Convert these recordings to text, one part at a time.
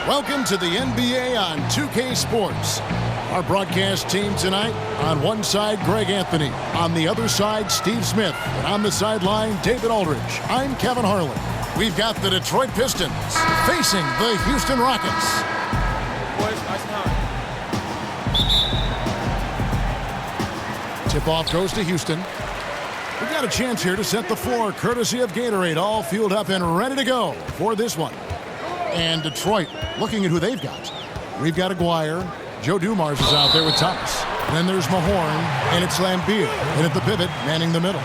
Welcome to the NBA on 2K Sports. Our broadcast team tonight, on one side, Greg Anthony. On the other side, Steve Smith. And on the sideline, David Aldridge. I'm Kevin Harlan. We've got the Detroit Pistons facing the Houston Rockets. Boys, nice time. Tip-off goes to Houston. We've got a chance here to set the floor, courtesy of Gatorade, all fueled up and ready to go for this one. And Detroit, looking at who they've got. We've got Aguirre. Joe Dumars is out there with Thomas. Then there's Mahorn, and it's Lambeer. And at the pivot, manning the middle.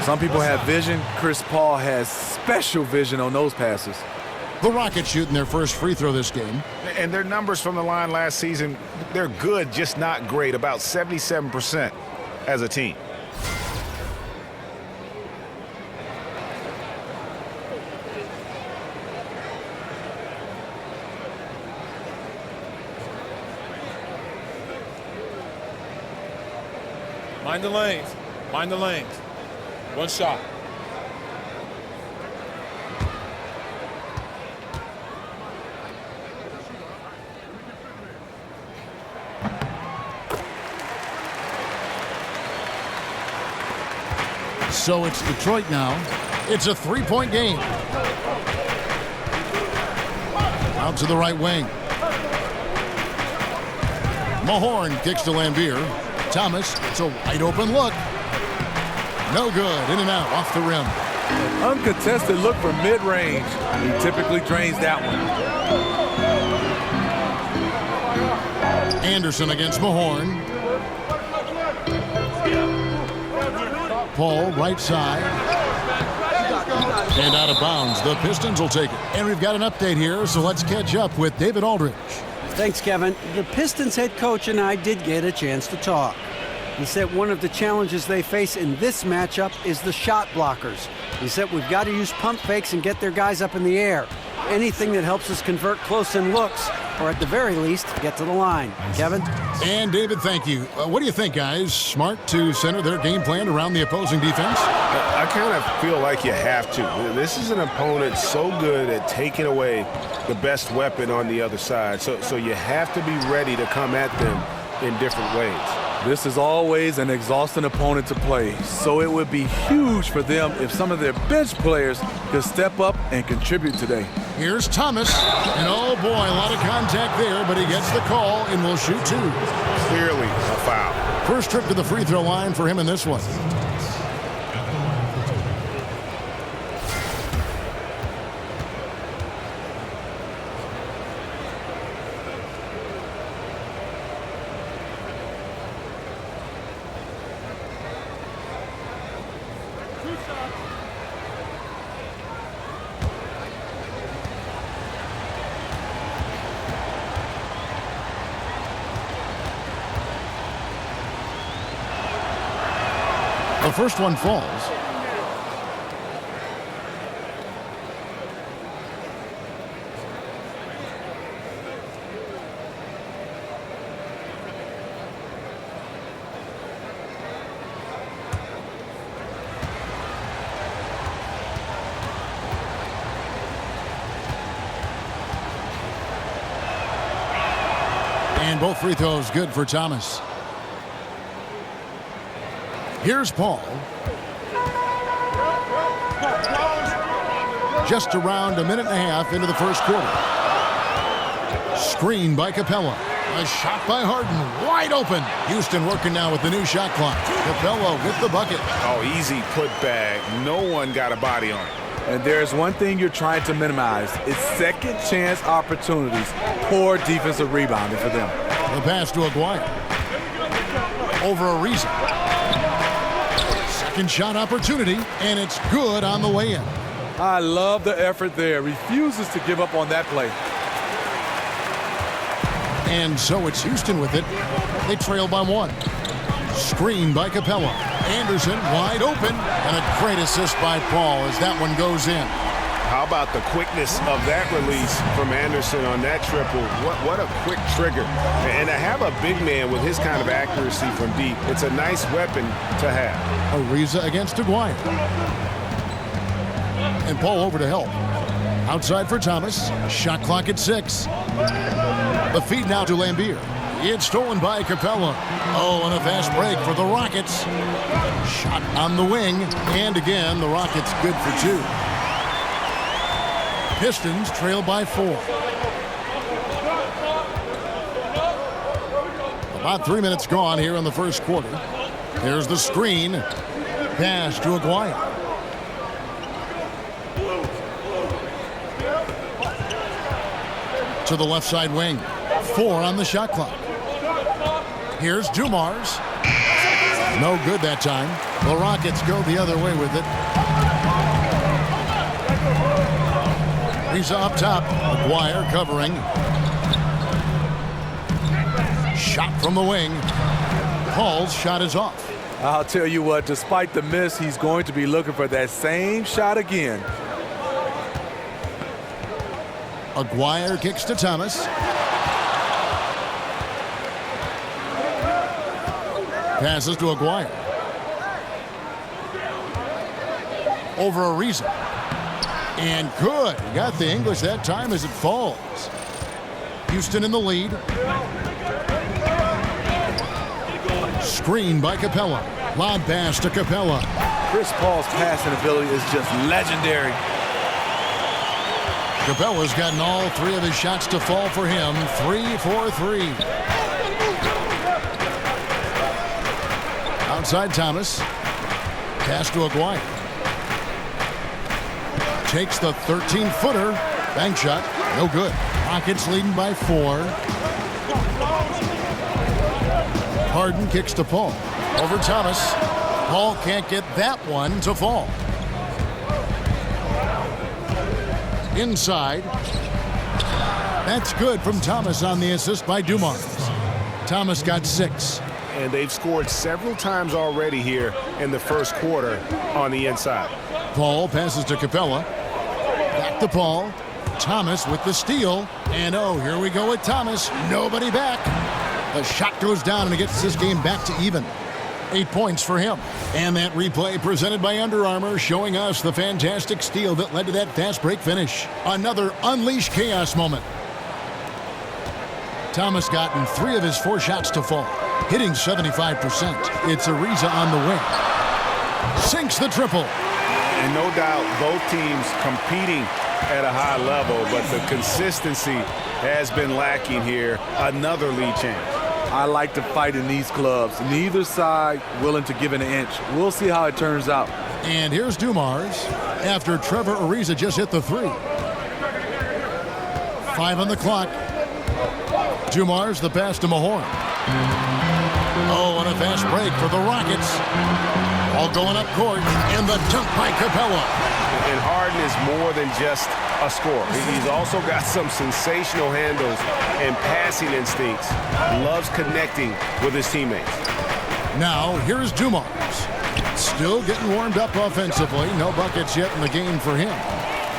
Some people have vision. Chris Paul has special vision on those passes. The Rockets shooting their first free throw this game. And their numbers from the line last season, they're good, just not great. About 77% as a team. Mind the lanes. Mind the lanes. One shot. So it's Detroit now. It's a three-point game. Out to the right wing. Mahorn kicks to Lambeer. Thomas, it's a wide open look. No good, in and out, off the rim. Uncontested look from mid-range. He typically drains that one. Anderson against Mahorn. Paul, right side. And out of bounds, the Pistons will take it. And we've got an update here, so let's catch up with David Aldridge. Thanks, Kevin. The Pistons head coach and I did get a chance to talk. He said one of the challenges they face in this matchup is the shot blockers. He said we've got to use pump fakes and get their guys up in the air. Anything that helps us convert close-in looks, or at the very least, get to the line. Kevin? And David, thank you. What do you think, guys? Smart to center their game plan around the opposing defense? I kind of feel like you have to. This is an opponent so good at taking away the best weapon on the other side. So you have to be ready to come at them in different ways. This is always an exhausting opponent to play, so it would be huge for them if some of their bench players could step up and contribute today. Here's Thomas, and oh boy, a lot of contact there, but he gets the call and will shoot two. Clearly a foul. First trip to the free throw line for him in this one. The first one falls. And both free throws good for Thomas. Here's Paul. Just around a minute and a half into the first quarter. Screen by Capella. A shot by Harden. Wide open. Houston working now with the new shot clock. Capella with the bucket. Oh, easy put back. No one got a body on it. And there's one thing you're trying to minimize. It's second chance opportunities. Poor defensive rebounding for them. The pass to Aguirre. Over a reason. Second shot opportunity, and it's good on the way in. I love the effort there. Refuses to give up on that play. And so it's Houston with it. They trail by one. Screen by Capella. Anderson wide open, and a great assist by Paul as that one goes in. How about the quickness of that release from Anderson on that triple? What a quick trigger. And to have a big man with his kind of accuracy from deep, it's a nice weapon to have. Ariza against Aguirre. And Paul over to help. Outside for Thomas. Shot clock at 6. The feed now to Lambier. It's stolen by Capella. Oh, and a fast break for the Rockets. Shot on the wing. And again, the Rockets good for 2. Pistons trail by 4. About 3 minutes gone here in the first quarter. Here's the screen. Pass to Aguirre. To the left side wing. 4 on the shot clock. Here's Dumars. No good that time. The Rockets go the other way with it. He's up top. Aguirre covering. Shot from the wing. Paul's shot is off. I'll tell you what, despite the miss, he's going to be looking for that same shot again. Aguirre kicks to Thomas. Passes to Aguirre. Over Ariza. And good. He got the English that time as it falls. Houston in the lead. Screen by Capella. Lob pass to Capella. Chris Paul's passing ability is just legendary. Capella's gotten all 3 of his shots to fall for him. 3 for 3. Outside Thomas. Pass to Aguirre. Takes the 13-footer. Bank shot. No good. Rockets leading by 4. Harden kicks to Paul. Over Thomas. Paul can't get that one to fall. Inside. That's good from Thomas on the assist by Dumars. Thomas got 6. And they've scored several times already here in the first quarter on the inside. Paul passes to Capella. Back to Paul. Thomas with the steal. And oh, here we go with Thomas. Nobody back. The shot goes down and it gets this game back to even. 8 points for him. And that replay presented by Under Armour showing us the fantastic steal that led to that fast break finish. Another unleashed chaos moment. Thomas gotten 3 of his 4 shots to fall, hitting 75%. It's Ariza on the wing. Sinks the triple. And no doubt both teams competing at a high level, but the consistency has been lacking here. Another lead change. I like to fight in these clubs. Neither side willing to give an inch. We'll see how it turns out. And here's Dumars after Trevor Ariza just hit the 3. 5 on the clock. Dumars the pass to Mahorn. Oh, and a fast break for the Rockets. All going up court, and the dunk by Capella. And Harden is more than just a scorer. He's also got some sensational handles and passing instincts. Loves connecting with his teammates. Now, here's Dumars. Still getting warmed up offensively. No buckets yet in the game for him.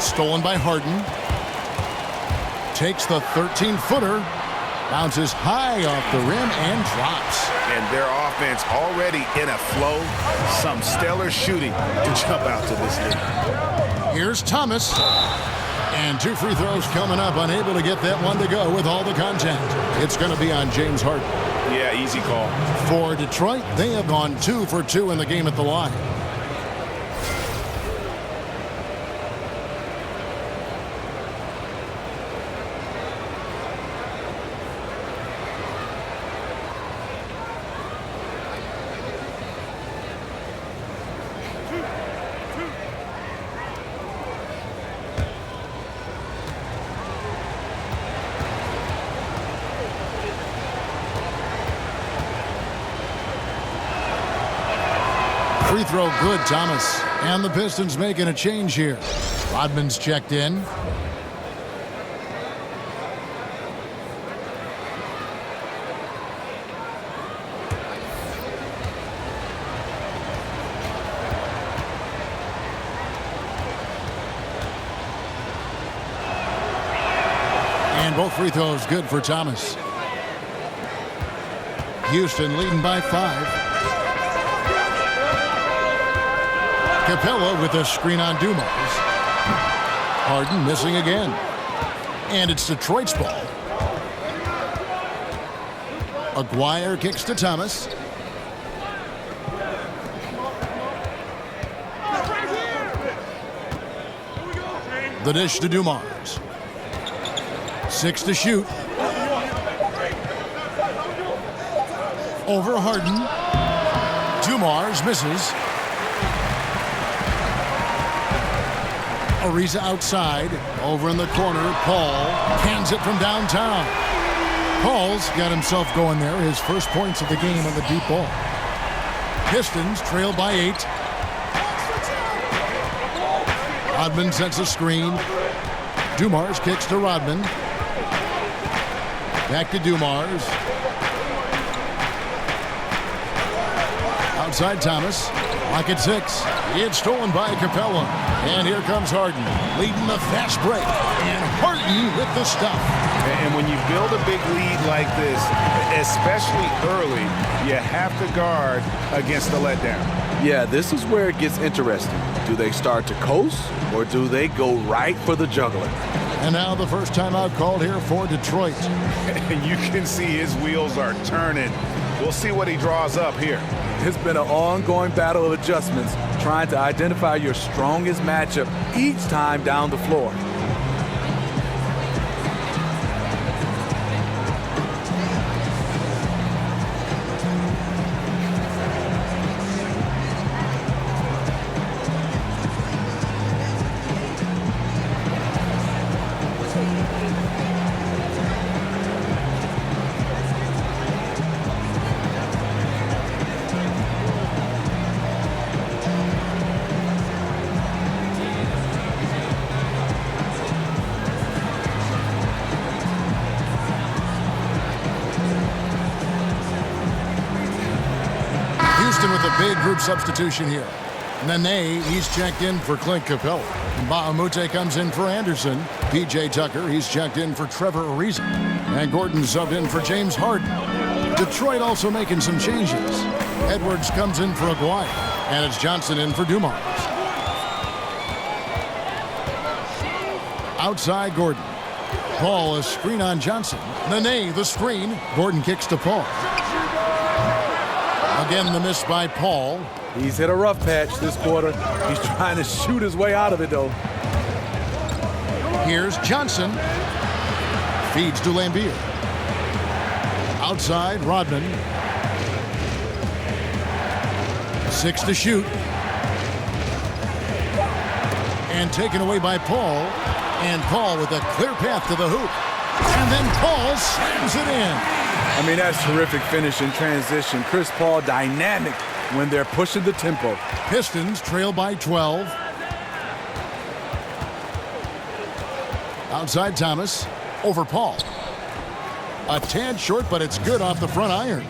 Stolen by Harden. Takes the 13-footer. Bounces high off the rim and drops. And their offense already in a flow. Some stellar shooting to jump out to this lead. Here's Thomas. And 2 free throws coming up. Unable to get that one to go with all the contact. It's going to be on James Harden. Yeah, easy call. For Detroit, they have gone 2 for 2 in the game at the line. Free throw good, Thomas. And the Pistons making a change here. Rodman's checked in. And both free throws good for Thomas. Houston leading by 5. Capella with a screen on Dumars. Harden missing again. And it's Detroit's ball. Aguirre kicks to Thomas. The dish to Dumars. 6 to shoot. Over Harden. Dumars misses. Ariza outside. Over in the corner. Paul cans it from downtown. Paul's got himself going there. His first points of the game on the deep ball. Pistons trail by 8. Rodman sets a screen. Dumars kicks to Rodman. Back to Dumars. Outside Thomas. Lock at 6. It's stolen by Capella. And here comes Harden, leading the fast break. And Harden with the stuff. And when you build a big lead like this, especially early, you have to guard against the letdown. Yeah, this is where it gets interesting. Do they start to coast, or do they go right for the juggler? And now the first timeout called here for Detroit. You can see his wheels are turning. We'll see what he draws up here. It's been an ongoing battle of adjustments, trying to identify your strongest matchup each time down the floor. With a big group substitution here. Nene, he's checked in for Clint Capella. Bahamute comes in for Anderson. P.J. Tucker, he's checked in for Trevor Ariza. And Gordon subbed in for James Harden. Detroit also making some changes. Edwards comes in for Aguirre. And it's Johnson in for Dumars. Outside Gordon. Paul, a screen on Johnson. Nene, the screen. Gordon kicks to Paul. Again, the miss by Paul. He's hit a rough patch this quarter. He's trying to shoot his way out of it, though. Here's Johnson. Feeds to Lambier. Outside, Rodman. 6 to shoot. And taken away by Paul. And Paul with a clear path to the hoop. And then Paul slams it in. I mean, that's terrific finish in transition. Chris Paul dynamic when they're pushing the tempo. Pistons trail by 12. Outside Thomas. Over Paul. A tad short, but it's good off the front iron.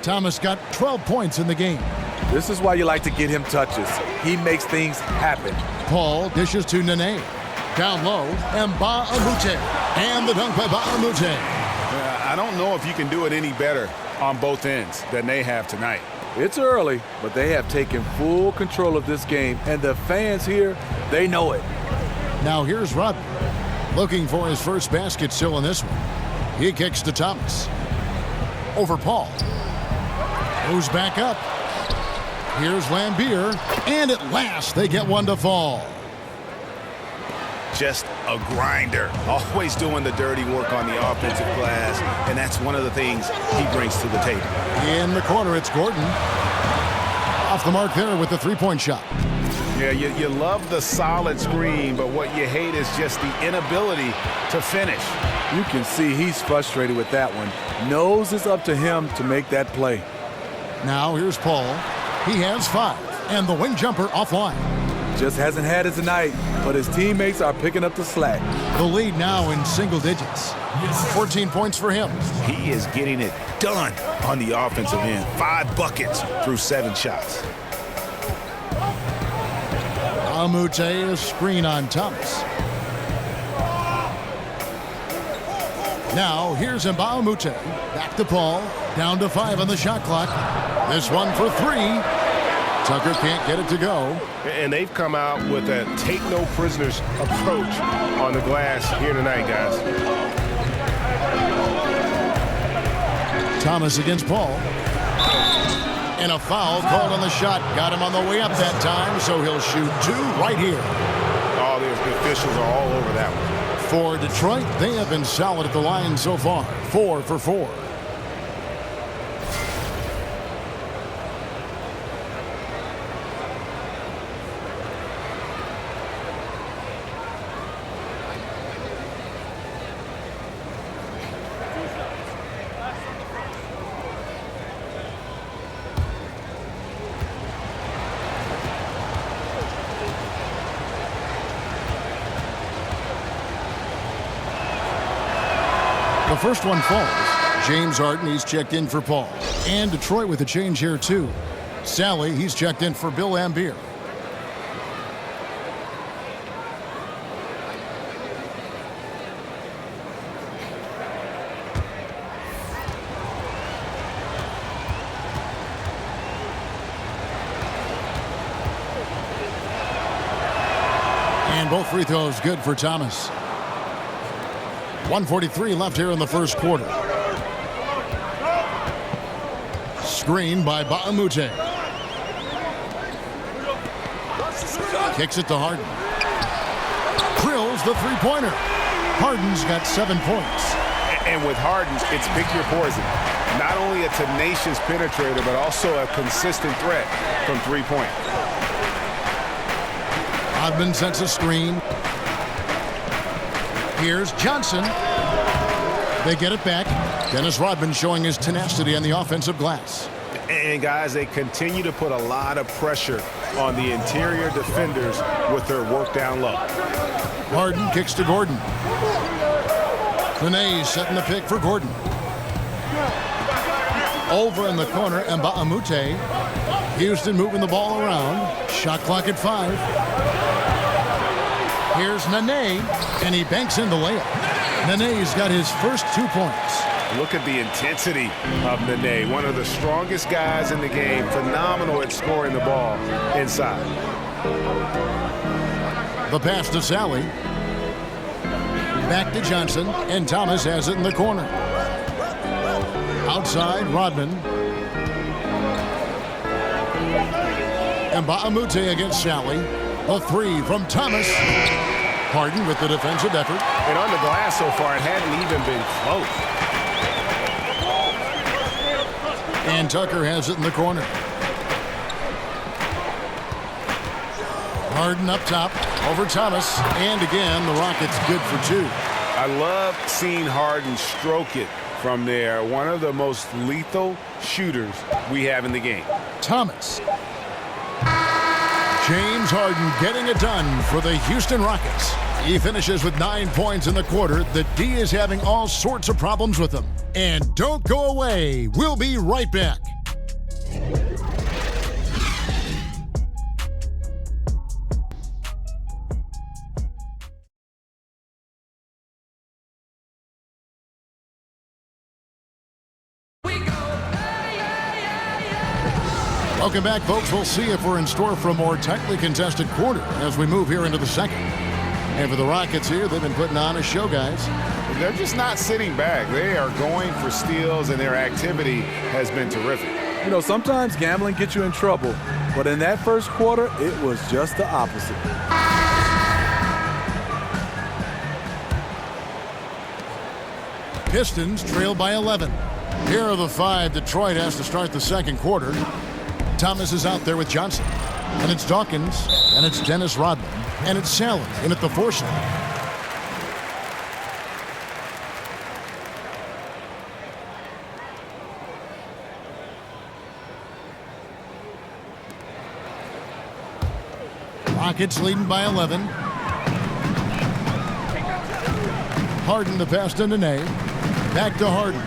Thomas got 12 points in the game. This is why you like to get him touches. He makes things happen. Paul dishes to Nene. Down low, and Bahamute. And the dunk by Bahamute. I don't know if you can do it any better on both ends than they have tonight. It's early, but they have taken full control of this game, and the fans here, they know it. Now here's Rodman, looking for his first basket still in this one. He kicks to Thomas. Over Paul. Moves back up. Here's Lambier, and at last they get one to fall. Just a grinder, always doing the dirty work on the offensive glass, and that's one of the things he brings to the table. In the corner, it's Gordon. Off the mark there with the three-point shot. Yeah, you love the solid screen, but what you hate is just the inability to finish. You can see he's frustrated with that one. Knows it's up to him to make that play. Now here's Paul. He has 5, and the wing jumper offline. Just hasn't had it tonight, but his teammates are picking up the slack. The lead now in single digits. 14 points for him. He is getting it done on the offensive end. 5 buckets through 7 shots. Amute, a screen on Thomas. Now here's Mbamute. Back to Paul. Down to 5 on the shot clock. This one for 3. Tucker can't get it to go. And they've come out with a take-no-prisoners approach on the glass here tonight, guys. Thomas against Paul. And a foul called on the shot. Got him on the way up that time, so he'll shoot 2 right here. All the officials are all over that one. For Detroit, they have been solid at the line so far. 4 for 4. The first one falls. James Harden, he's checked in for Paul. And Detroit with a change here, too. Sally, he's checked in for Bill Laimbeer. And both free throws good for Thomas. 1:43 left here in the first quarter. Screen by Baamute. Kicks it to Harden. Drills the three-pointer. Harden's got 7 points. And with Harden, it's pick your poison. Not only a tenacious penetrator, but also a consistent threat from three-point. Rodman sets a screen. Here's Johnson. They get it back. Dennis Rodman showing his tenacity on the offensive glass. And guys, they continue to put a lot of pressure on the interior defenders with their work down low. Harden kicks to Gordon. Nene setting the pick for Gordon. Over in the corner, and Baamute. Houston moving the ball around. Shot clock at 5. Here's Nene, and he banks in the layup. Nene's got his first 2 points. Look at the intensity of Nene, one of the strongest guys in the game. Phenomenal at scoring the ball inside. The pass to Sally. Back to Johnson, and Thomas has it in the corner. Outside, Rodman. And Baamute against Sally. A 3 from Thomas. Harden with the defensive effort. And on the glass so far, it hadn't even been close. And Tucker has it in the corner. Harden up top over Thomas. And again, the Rockets good for 2. I love seeing Harden stroke it from there. One of the most lethal shooters we have in the game. Thomas. James Harden getting it done for the Houston Rockets. He finishes with 9 points in the quarter. The D is having all sorts of problems with him. And don't go away. We'll be right back. Welcome back, folks. We'll see if we're in store for a more tightly contested quarter as we move here into the second. And for the Rockets here, they've been putting on a show, guys. They're just not sitting back. They are going for steals, and their activity has been terrific. You know, sometimes gambling gets you in trouble, but in that first quarter, it was just the opposite. Pistons trail by 11. Here are the 5 Detroit has to start the second quarter. Thomas is out there with Johnson. And it's Dawkins. And it's Dennis Rodman. And it's Sally in at the 4 slot. Rockets leading by 11. Harden the pass to Nene. Back to Harden.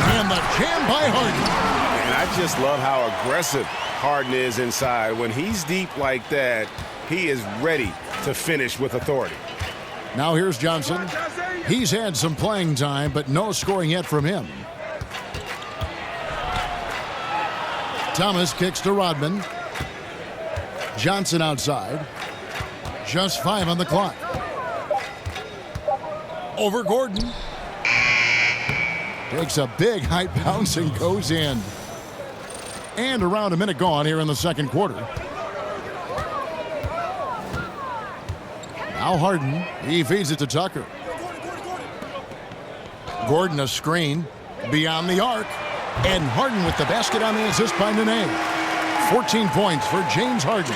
And the jam by Harden. And I just love how aggressive Harden is inside. When he's deep like that, he is ready to finish with authority. Now here's Johnson. He's had some playing time, but no scoring yet from him. Thomas kicks to Rodman. Johnson outside. Just 5 on the clock. Over Gordon. Takes a big high bounce and goes in. And around a minute gone here in the second quarter. Now Harden. He feeds it to Tucker. Gordon a screen. Beyond the arc. And Harden with the basket on the assist by Nene. 14 points for James Harden.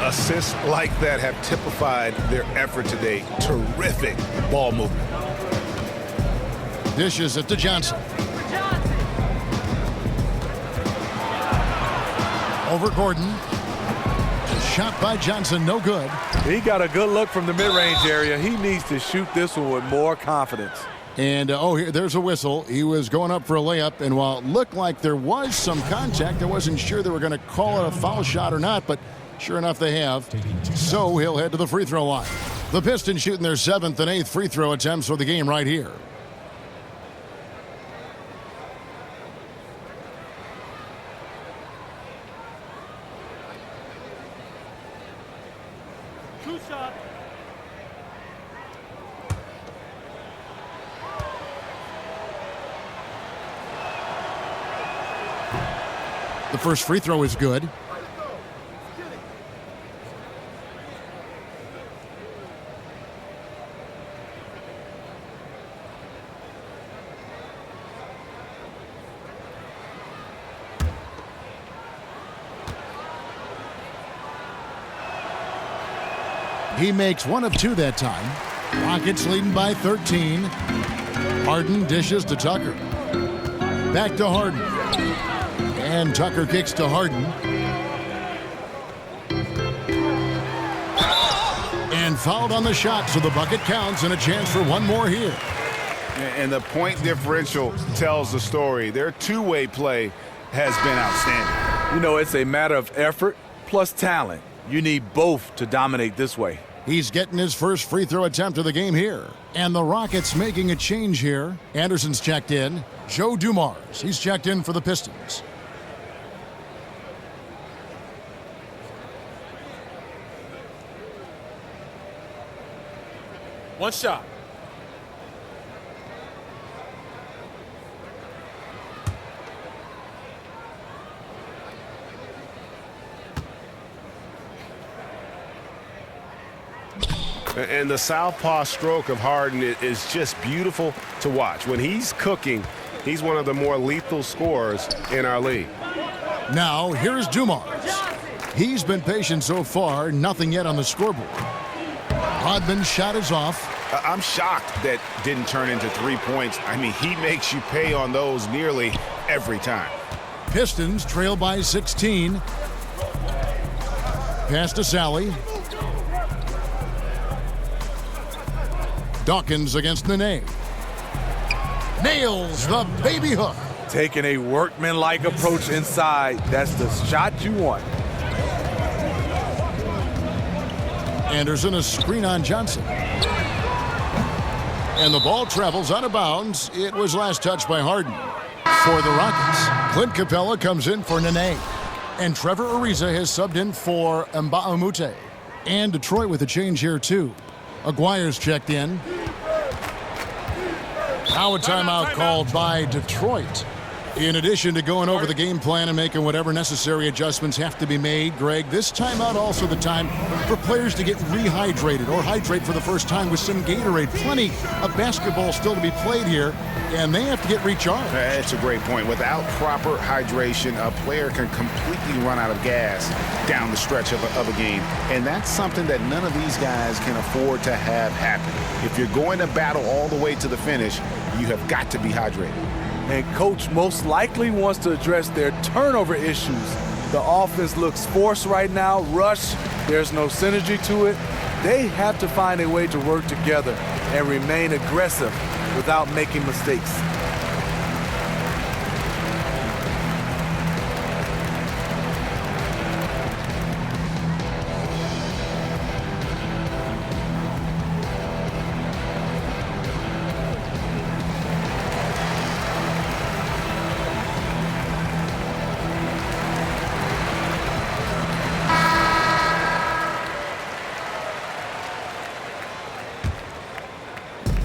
Assists like that have typified their effort today. Terrific ball movement. Dishes it to Johnson. Over Gordon. Shot by Johnson, no good. He got a good look from the mid-range area. He needs to shoot this one with more confidence. And, here, there's a whistle. He was going up for a layup, and while it looked like there was some contact, I wasn't sure they were going to call it a foul shot or not, but sure enough they have. So he'll head to the free throw line. The Pistons shooting their 7th and 8th free throw attempts for the game right here. The first free throw is good. He makes 1 of 2 that time. Rockets leading by 13. Harden dishes to Tucker. Back to Harden. And Tucker kicks to Harden. And fouled on the shot, so the bucket counts and a chance for one more here. And the point differential tells the story. Their two-way play has been outstanding. You know, it's a matter of effort plus talent. You need both to dominate this way. He's getting his first free throw attempt of the game here. And the Rockets making a change here. Anderson's checked in. Joe Dumars, he's checked in for the Pistons. One shot. And the southpaw stroke of Harden is just beautiful to watch. When he's cooking, he's one of the more lethal scorers in our league. Now, here's Dumars. He's been patient so far, nothing yet on the scoreboard. Rodman's shot is off. I'm shocked that didn't turn into 3 points. I mean, he makes you pay on those nearly every time. Pistons trail by 16. Pass to Sally. Dawkins against Nene. Nails the baby hook. Taking a workmanlike approach inside. That's the shot you want. Anderson a screen on Johnson. And the ball travels out of bounds. It was last touched by Harden. For the Rockets, Clint Capella comes in for Nene. And Trevor Ariza has subbed in for Mbamute. And Detroit with a change here too. Aguirre's checked in. Now a timeout called by Detroit. In addition to going over the game plan and making whatever necessary adjustments have to be made, Greg, this timeout also the time for players to get rehydrated or hydrate for the first time with some Gatorade. Plenty of basketball still to be played here, and they have to get recharged. That's a great point. Without proper hydration, a player can completely run out of gas down the stretch of a game. And that's something that none of these guys can afford to have happen. If you're going to battle all the way to the finish, you have got to be hydrated. And coach most likely wants to address their turnover issues. The offense looks forced right now, rush, there's no synergy to it. They have to find a way to work together and remain aggressive without making mistakes.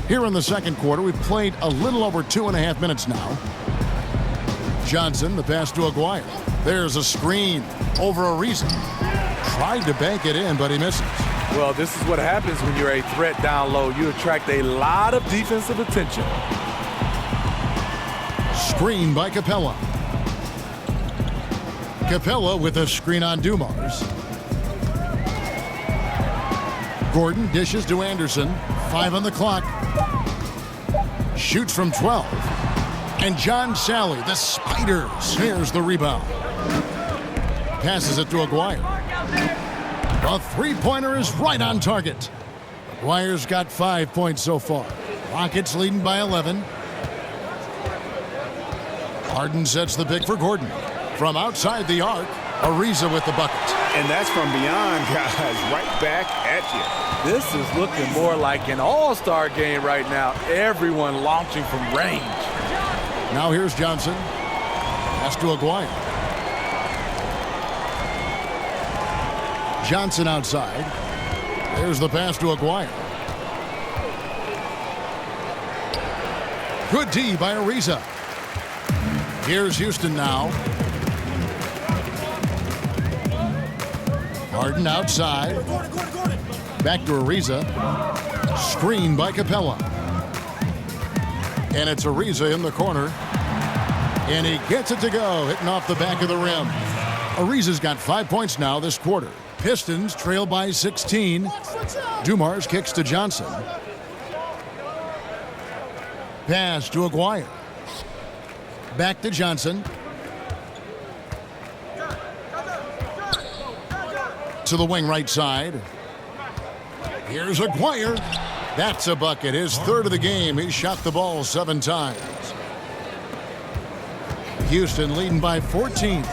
Here in the second quarter, we've played a little over 2.5 minutes now. Johnson, the pass to Aguirre. There's a screen over Ariza. Tried to bank it in, but he misses. Well, this is what happens when you're a threat down low. You attract a lot of defensive attention. Screen by Capella. Capella with a screen on Dumars. Gordon dishes to Anderson. 5 on the clock. Shoots from 12. And John Sally, the spider, snares the rebound. Passes it to Aguirre. The three-pointer is right on target. Aguirre's got 5 points so far. Rockets leading by 11. Harden sets the pick for Gordon. From outside the arc, Ariza with the bucket. And that's from beyond, guys, right back at you. This is looking more like an all-star game right now. Everyone launching from range. Now here's Johnson. Pass to Aguirre. Johnson outside. There's the pass to Aguirre. Good D by Ariza. Here's Houston now. Harden outside. Back to Ariza. Screen by Capella. And it's Ariza in the corner. And he gets it to go, hitting off the back of the rim. Ariza's got 5 points now this quarter. Pistons trail by 16. Dumars kicks to Johnson. Pass to Aguirre. Back to Johnson. To the wing right side. Here's Aguirre. That's a bucket. His third of the game. He shot the ball 7 times. Houston leading by 14.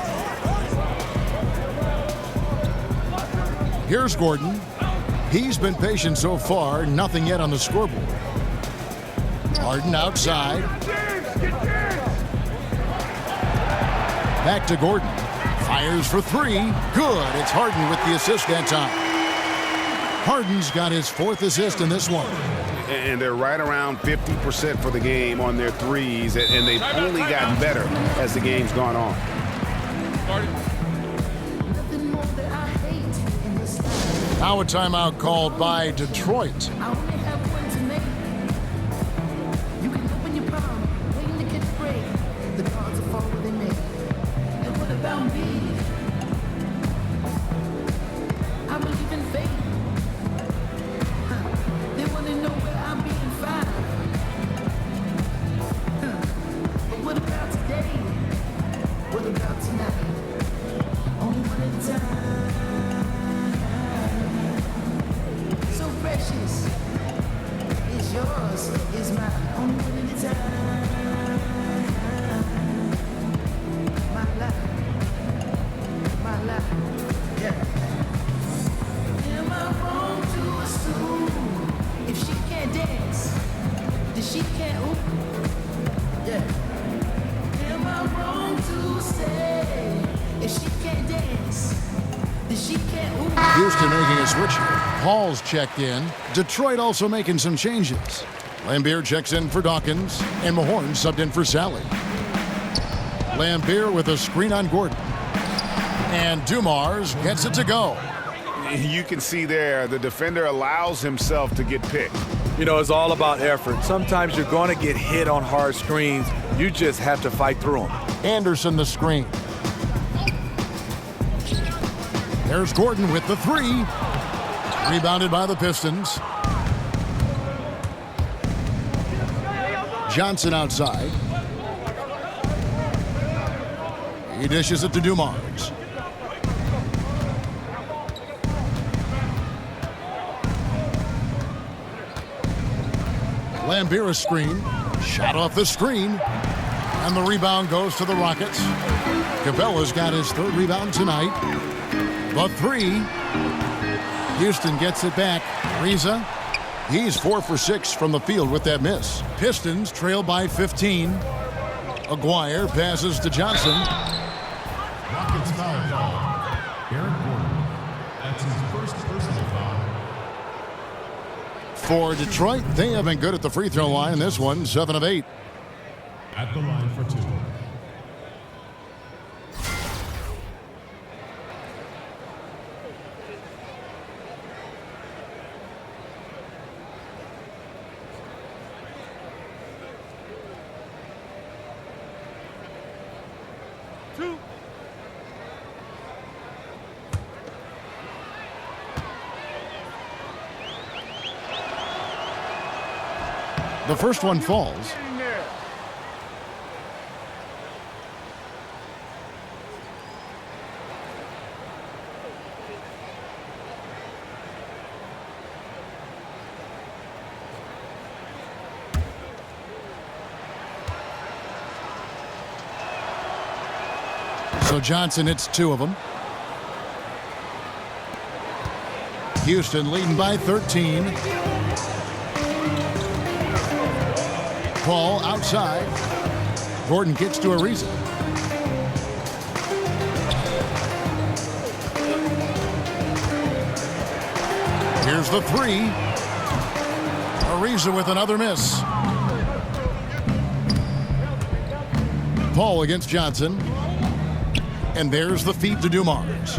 Here's Gordon. He's been patient so far. Nothing yet on the scoreboard. Harden outside. Back to Gordon. Fires for 3. Good. It's Harden with the assist that time. Harden's got his 4th assist in this one. And they're right around 50% for the game on their threes, and they've only gotten better as the game's gone on. Now a timeout called by Detroit. Houston making a switch here. Paul's checked in. Detroit also making some changes. Lambier checks in for Dawkins, and Mahorn subbed in for Sally. Lambier with a screen on Gordon. And Dumars gets it to go. You can see there the defender allows himself to get picked. You know, it's all about effort. Sometimes you're going to get hit on hard screens. You just have to fight through them. Anderson the screen. There's Gordon with the 3. Rebounded by the Pistons. Johnson outside. He dishes it to Dumars. Lambier a screen. Shot off the screen. And the rebound goes to the Rockets. Capella's got his 3rd rebound tonight. The 3. Houston gets it back. Ariza. He's 4 for 6 from the field with that miss. Pistons trail by 15. Aguirre passes to Johnson. Rockets foul. Eric Gordon. That's his first personal foul. For Detroit, they have been good at the free throw line. This one, 7 of 8. At the line for 2. The first one falls. So Johnson hits 2 of them. Houston leading by 13. Paul outside. Gordon gets to Ariza. Here's the 3. Ariza with another miss. Paul against Johnson. And there's the feed to Dumars.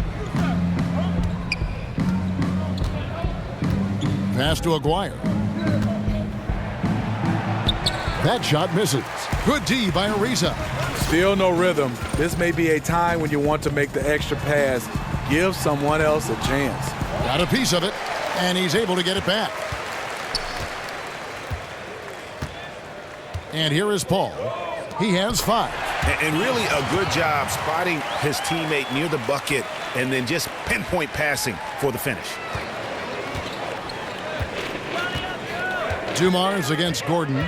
Pass to Aguirre. That shot misses. Good D by Ariza. Still no rhythm. This may be a time when you want to make the extra pass. Give someone else a chance. Got a piece of it, and he's able to get it back. And here is Paul. He has 5. And really a good job spotting his teammate near the bucket and then just pinpoint passing for the finish. Dumars against Gordon.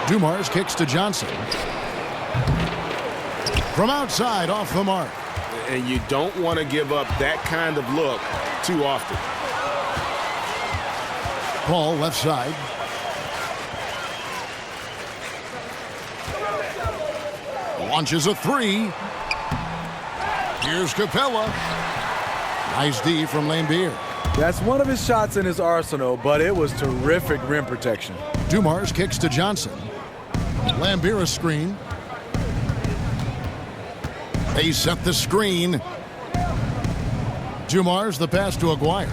Dumars kicks to Johnson. From outside, off the mark. And you don't want to give up that kind of look too often. Paul left side. Launches a 3. Here's Capella. Nice D from Lambier. That's one of his shots in his arsenal, but it was terrific rim protection. Dumars kicks to Johnson. Lambier a screen. They set the screen. Dumars the pass to Aguirre.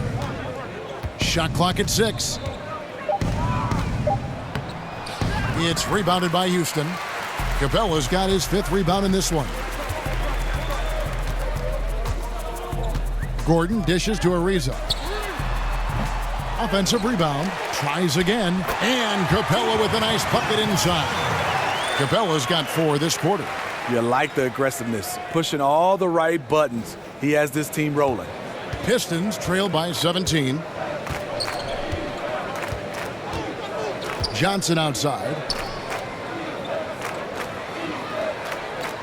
Shot clock at 6. It's rebounded by Houston. Capella's got his 5th rebound in this one. Gordon dishes to Ariza. Offensive rebound. Tries again. And Capella with a nice bucket inside. Capella's got 4 this quarter. You like the aggressiveness. Pushing all the right buttons. He has this team rolling. Pistons trail by 17. Johnson outside.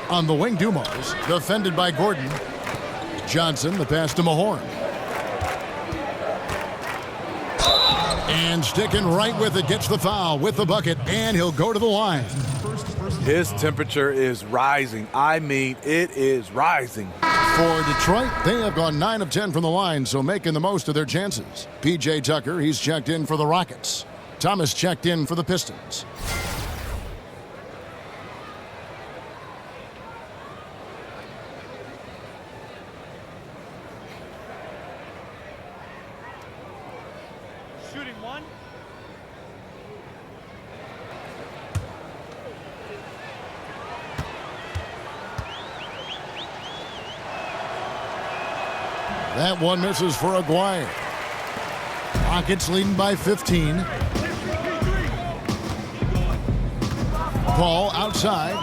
On the wing, Dumars, defended by Gordon. Johnson, the pass to Mahorn. And sticking right with it, gets the foul with the bucket, and he'll go to the line. His temperature is rising. I mean, it is rising. For Detroit, they have gone 9 of 10 from the line, so making the most of their chances. P.J. Tucker, he's checked in for the Rockets. Thomas checked in for the Pistons. Shooting 1. That one misses for Aguirre. Rockets leading by 15. Paul outside.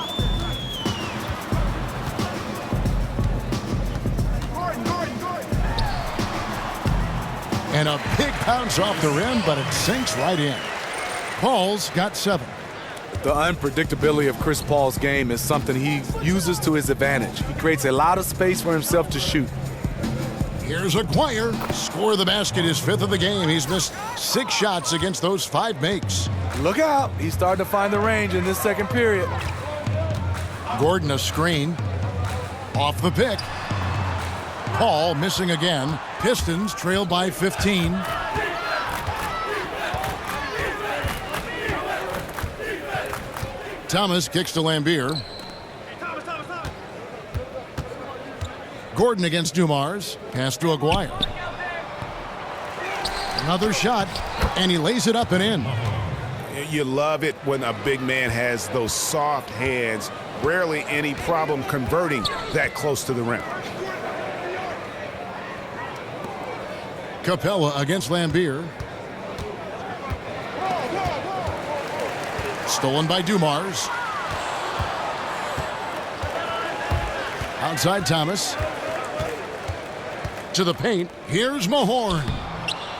And a big bounce off the rim, but it sinks right in. Paul's got 7. The unpredictability of Chris Paul's game is something he uses to his advantage. He creates a lot of space for himself to shoot. Here's Aguirre. Score the basket, his 5th of the game. He's missed 6 shots against those 5 makes. Look out. He's starting to find the range in this second period. Gordon a screen. Off the pick. Paul missing again. Pistons trail by 15. Thomas kicks to Lambier. Gordon against Dumars. Pass to Aguirre. Another shot, and he lays it up and in. You love it when a big man has those soft hands. Rarely any problem converting that close to the rim. Capella against Lambier. Stolen by Dumars. Outside Thomas. To the paint. Here's Mahorn.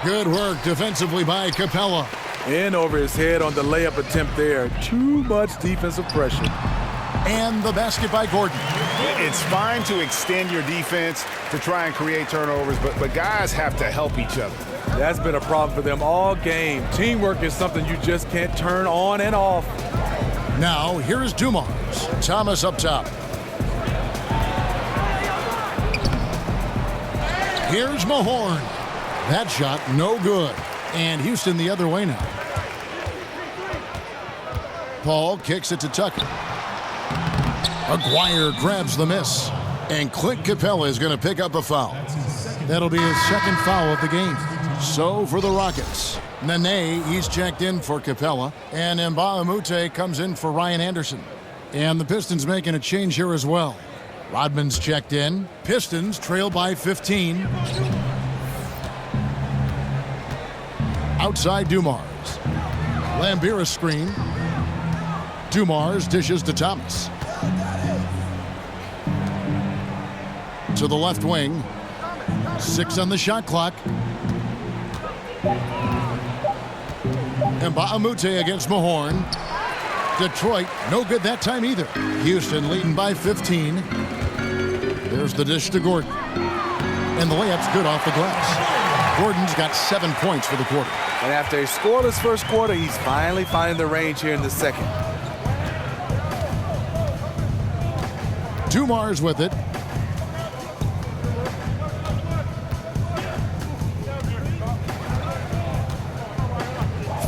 Good work defensively by Capella. In over his head on the layup attempt there. Too much defensive pressure. And the basket by Gordon. It's fine to extend your defense to try and create turnovers, but guys have to help each other. That's been a problem for them all game. Teamwork is something you just can't turn on and off. Now, here is Dumars. Thomas up top. Here's Mahorn. That shot, no good. And Houston the other way now. Paul kicks it to Tucker. Aguirre grabs the miss. And Clint Capella is going to pick up a foul. That'll be his second foul of the game. So for the Rockets, Nene, he's checked in for Capella. And Mbamute comes in for Ryan Anderson. And the Pistons making a change here as well. Rodman's checked in. Pistons trail by 15. Outside Dumars. Lambier a screen. Dumars dishes to Thomas. To the left wing. 6 on the shot clock. Mbamute against Mahorn. Detroit, no good that time either. Houston leading by 15. There's the dish to Gordon. And the layup's good off the glass. Gordon's got 7 points for the quarter. And after a scoreless first quarter, he's finally finding the range here in the second. Dumars with it.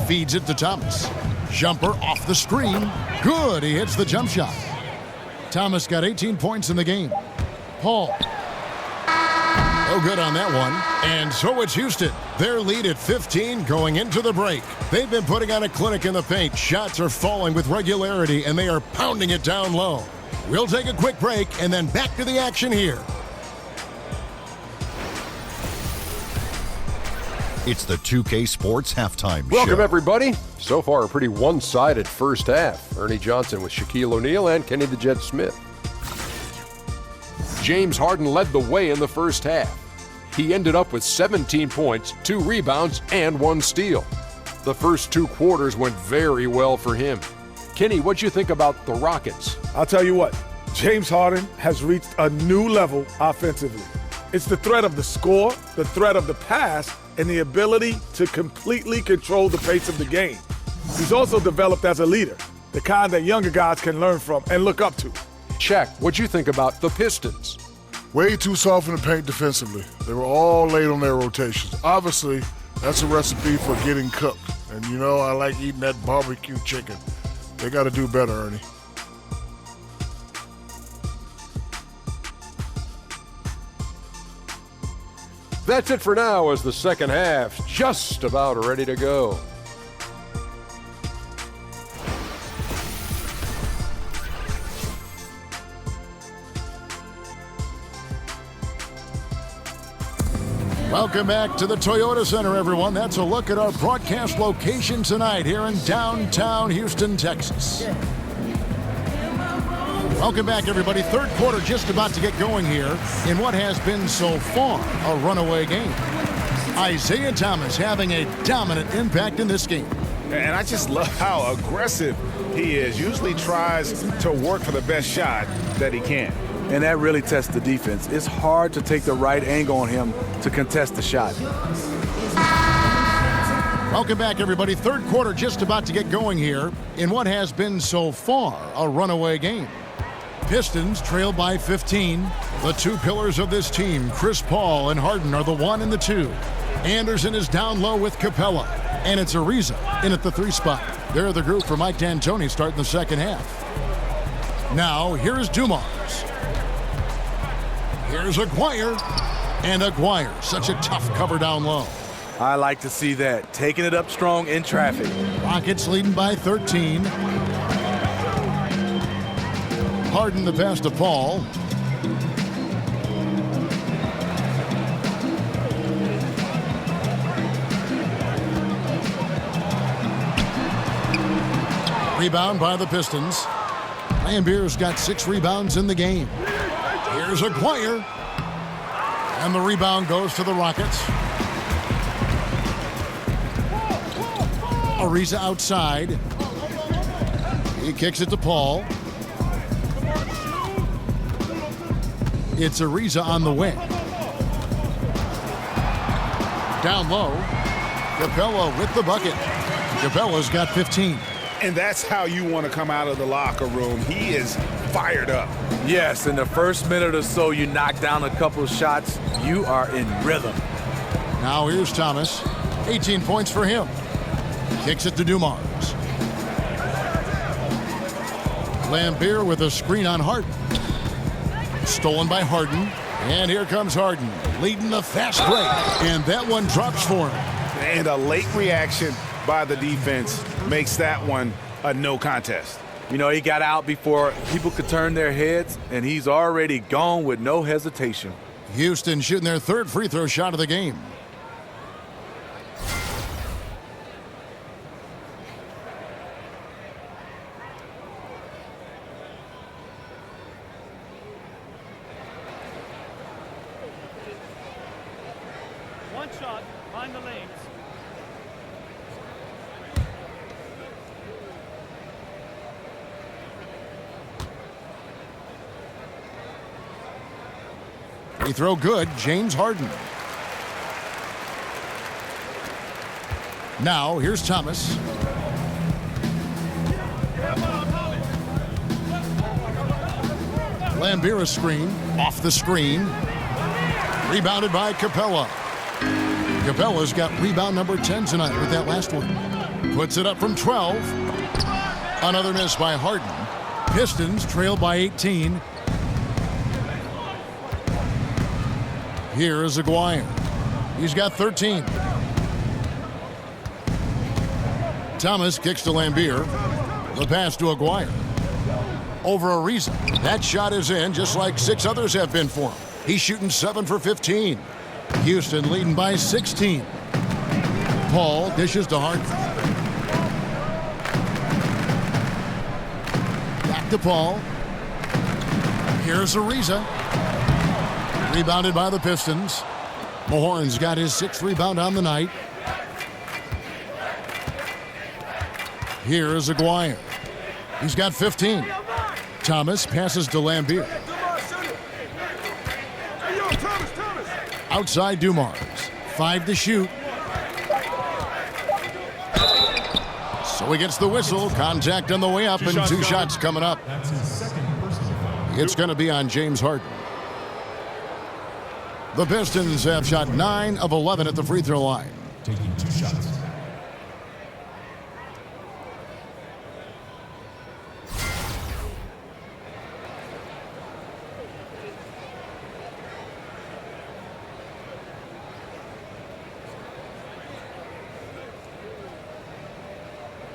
Feeds it to Thomas. Jumper off the screen. Good, he hits the jump shot. Thomas got 18 points in the game. Paul. No good on that one. And so it's Houston. Their lead at 15 going into the break. They've been putting on a clinic in the paint. Shots are falling with regularity, and they are pounding it down low. We'll take a quick break and then back to the action here. It's the 2K Sports Halftime Show. Welcome, everybody. So far, a pretty one-sided first half. Ernie Johnson with Shaquille O'Neal and Kenny the Jet Smith. James Harden led the way in the first half. He ended up with 17 points, 2 rebounds, and 1 steal. The first 2 quarters went very well for him. Kenny, what'd you think about the Rockets? I'll tell you what, James Harden has reached a new level offensively. It's the threat of the score, the threat of the pass, and the ability to completely control the pace of the game. He's also developed as a leader, the kind that younger guys can learn from and look up to. Shaq, what'd you think about the Pistons? Way too soft in the paint defensively. They were all late on their rotations. Obviously, that's a recipe for getting cooked. And you know, I like eating that barbecue chicken. They got to do better, Ernie. That's it for now as the second half's just about ready to go. Welcome back to the Toyota Center, everyone. That's a look at our broadcast location tonight here in downtown Houston, Texas. Welcome back, everybody. Third quarter just about to get going here in what has been so far a runaway game. Isaiah Thomas having a dominant impact in this game. And I just love how aggressive he is. Usually tries to work for the best shot that he can. And that really tests the defense. It's hard to take the right angle on him to contest the shot. Welcome back, everybody. Third quarter just about to get going here in what has been so far a runaway game. Pistons trail by 15. The two pillars of this team, Chris Paul and Harden, are the 1 and the 2. Anderson is down low with Capella. And it's Ariza in at the 3 spot. They're the group for Mike D'Antoni starting the second half. Now, here's Dumars. Here's Aguirre. And Aguirre, such a tough cover down low. I like to see that. Taking it up strong in traffic. Rockets leading by 13. Harden the pass to Paul. Rebound by the Pistons. Lambier's got 6 rebounds in the game. Here's Aguirre. And the rebound goes to the Rockets. Ariza outside. He kicks it to Paul. It's Ariza on the wing. Down low. Capella with the bucket. Capella's got 15. And that's how you want to come out of the locker room. He is fired up. Yes, in the first minute or so, you knock down a couple of shots. You are in rhythm. Now here's Thomas. 18 points for him. Kicks it to Dumars. Lambier with a screen on Harden. Stolen by Harden. And here comes Harden, leading the fast break. And that one drops for him. And a late reaction by the defense makes that one a no contest. You know, he got out before people could turn their heads, and he's already gone with no hesitation. Houston shooting their 3rd free throw shot of the game. One shot, find the lanes. Free throw good, James Harden. Now, here's Thomas. Lambier screen, off the screen. Rebounded by Capella. Capella's got rebound number 10 tonight with that last one. Puts it up from 12. Another miss by Harden. Pistons trail by 18. Here is Aguirre. He's got 13. Thomas kicks to Lambier. The pass to Aguirre. Over Ariza. That shot is in, just like 6 others have been for him. He's shooting 7 for 15. Houston leading by 16. Paul dishes to Harden. Back to Paul. Here's Ariza. Rebounded by the Pistons. Mahorn's got his 6th rebound on the night. Here's Aguirre. He's got 15. Thomas passes to Lambier. Outside Dumars. 5 to shoot. So he gets the whistle. Contact on the way up, and 2 shots coming up. That's his 2nd personal foul. It's going to be on James Harden. The Pistons have shot 9 of 11 at the free throw line. Taking 2 shots.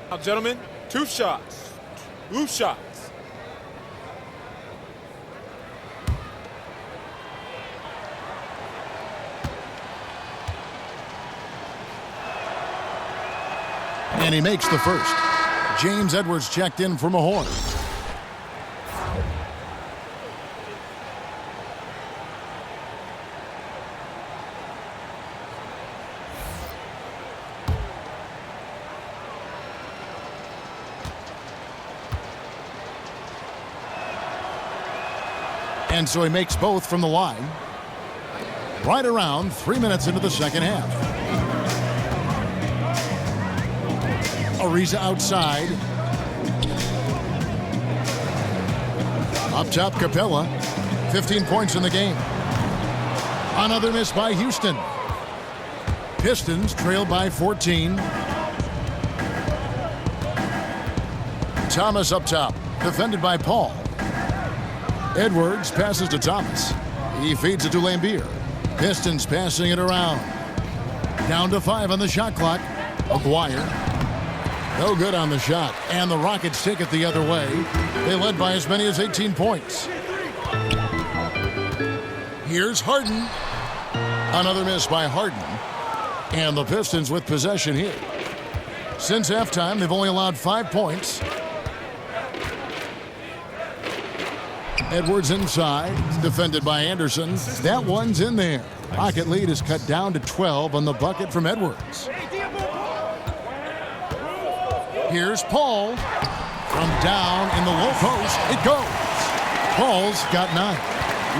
Now, gentlemen, 2 shots. 2 shots. And he makes the first. James Edwards checked in for Mahorn. And so he makes both from the line. Right around 3 minutes into the second half. Ariza outside. Up top, Capella. 15 points in the game. Another miss by Houston. Pistons trail by 14. Thomas up top, defended by Paul. Edwards passes to Thomas. He feeds it to Lambier. Pistons passing it around. Down to 5 on the shot clock. Aguirre. No good on the shot. And the Rockets take it the other way. They led by as many as 18 points. Here's Harden. Another miss by Harden. And the Pistons with possession here. Since halftime, they've only allowed 5 points. Edwards inside, defended by Anderson. That one's in there. Rocket lead is cut down to 12 on the bucket from Edwards. Here's Paul. From down in the low post, it goes. Paul's got 9.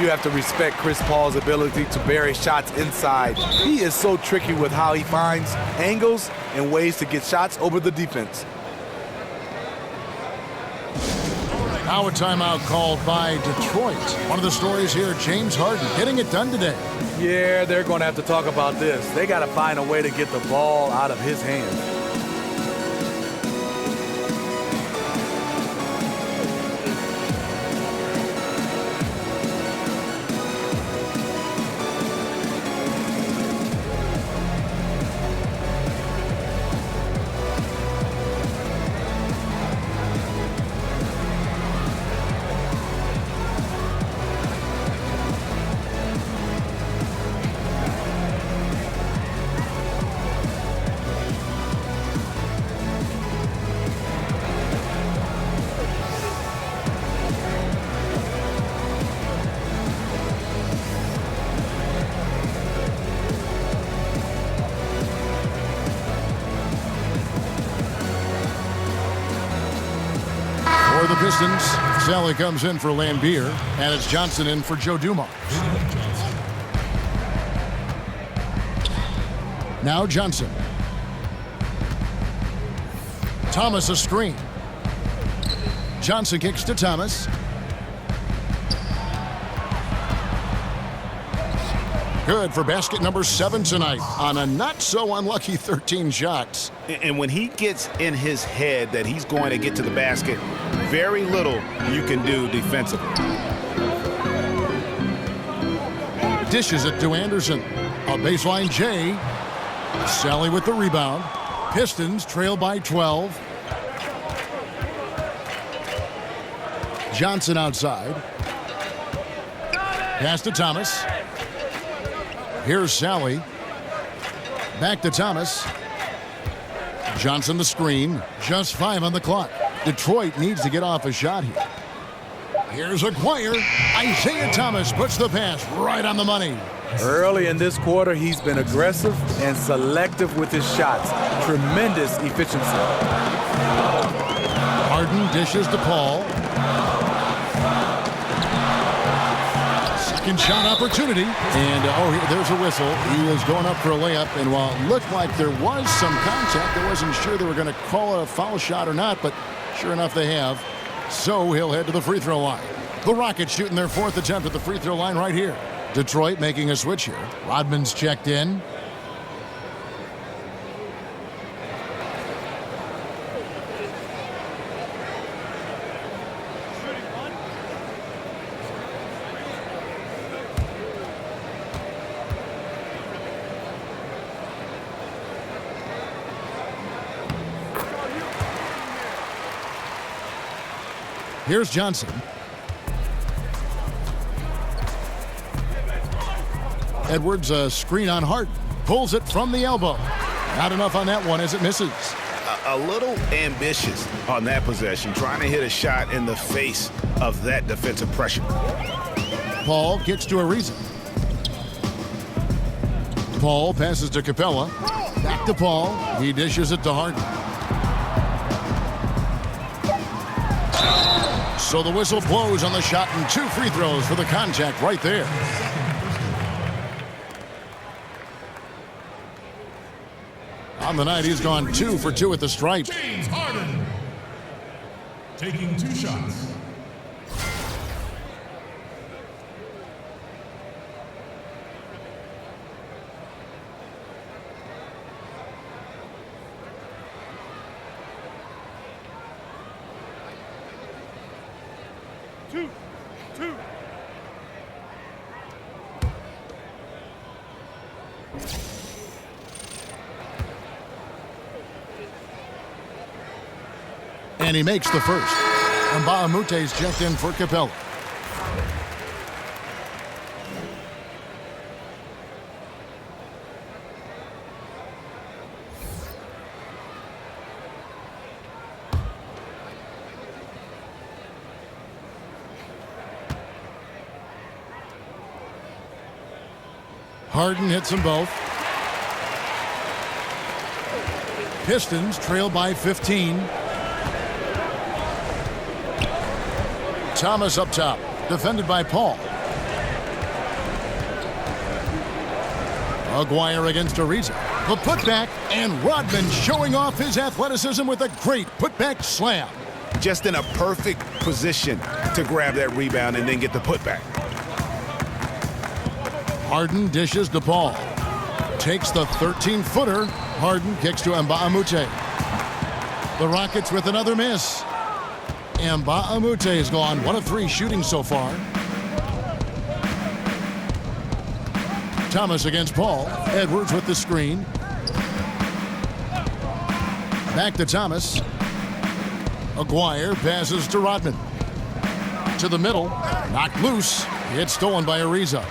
You have to respect Chris Paul's ability to bury shots inside. He is so tricky with how he finds angles and ways to get shots over the defense. Now a timeout called by Detroit. One of the stories here, James Harden getting it done today. Yeah, they're going to have to talk about this. They got to find a way to get the ball out of his hands. For the Pistons, Sally comes in for Lambier, and it's Johnson in for Joe Dumars. Now Johnson. Thomas a screen. Johnson kicks to Thomas. Good for basket number 7 tonight on a not-so-unlucky 13 shots. And when he gets in his head that he's going to get to the basket, very little you can do defensively. Dishes it to Anderson. A baseline J. Sally with the rebound. Pistons trail by 12. Johnson outside. Pass to Thomas. Here's Sally. Back to Thomas. Johnson the screen. Just 5 on the clock. Detroit needs to get off a shot here. Here's Aguirre. Isaiah Thomas puts the pass right on the money. Early in this quarter, he's been aggressive and selective with his shots. Tremendous efficiency. Harden dishes to Paul. Second shot opportunity. And, there's a whistle. He was going up for a layup, and while it looked like there was some contact, I wasn't sure they were going to call it a foul shot or not, but sure enough they have. So he'll head to the free throw line. The Rockets shooting their 4th attempt at the free throw line right here. Detroit making a switch here. Rodman's checked in. Here's Johnson. Edwards, a screen on Harden. Pulls it from the elbow. Not enough on that one as it misses. A little ambitious on that possession, trying to hit a shot in the face of that defensive pressure. Paul gets to Ariza. Paul passes to Capella. Back to Paul. He dishes it to Harden. So the whistle blows on the shot and 2 free throws for the contact right there. On the night, he's gone 2 for 2 at the stripe. James Harden taking 2 shots. 2. And he makes the first. And Mbaamute's checked in for Capella. Harden hits them both. Pistons trail by 15. Thomas up top, defended by Paul. Aguirre against Ariza. The putback, and Rodman showing off his athleticism with a great putback slam. Just in a perfect position to grab that rebound and then get the putback. Harden dishes to Paul. Takes the 13-footer. Harden kicks to Mbamute. The Rockets with another miss. Mbamute has gone 1 of 3 shooting so far. Thomas against Paul. Edwards with the screen. Back to Thomas. Aguirre passes to Rodman. To the middle. Knocked loose. It's stolen by Ariza.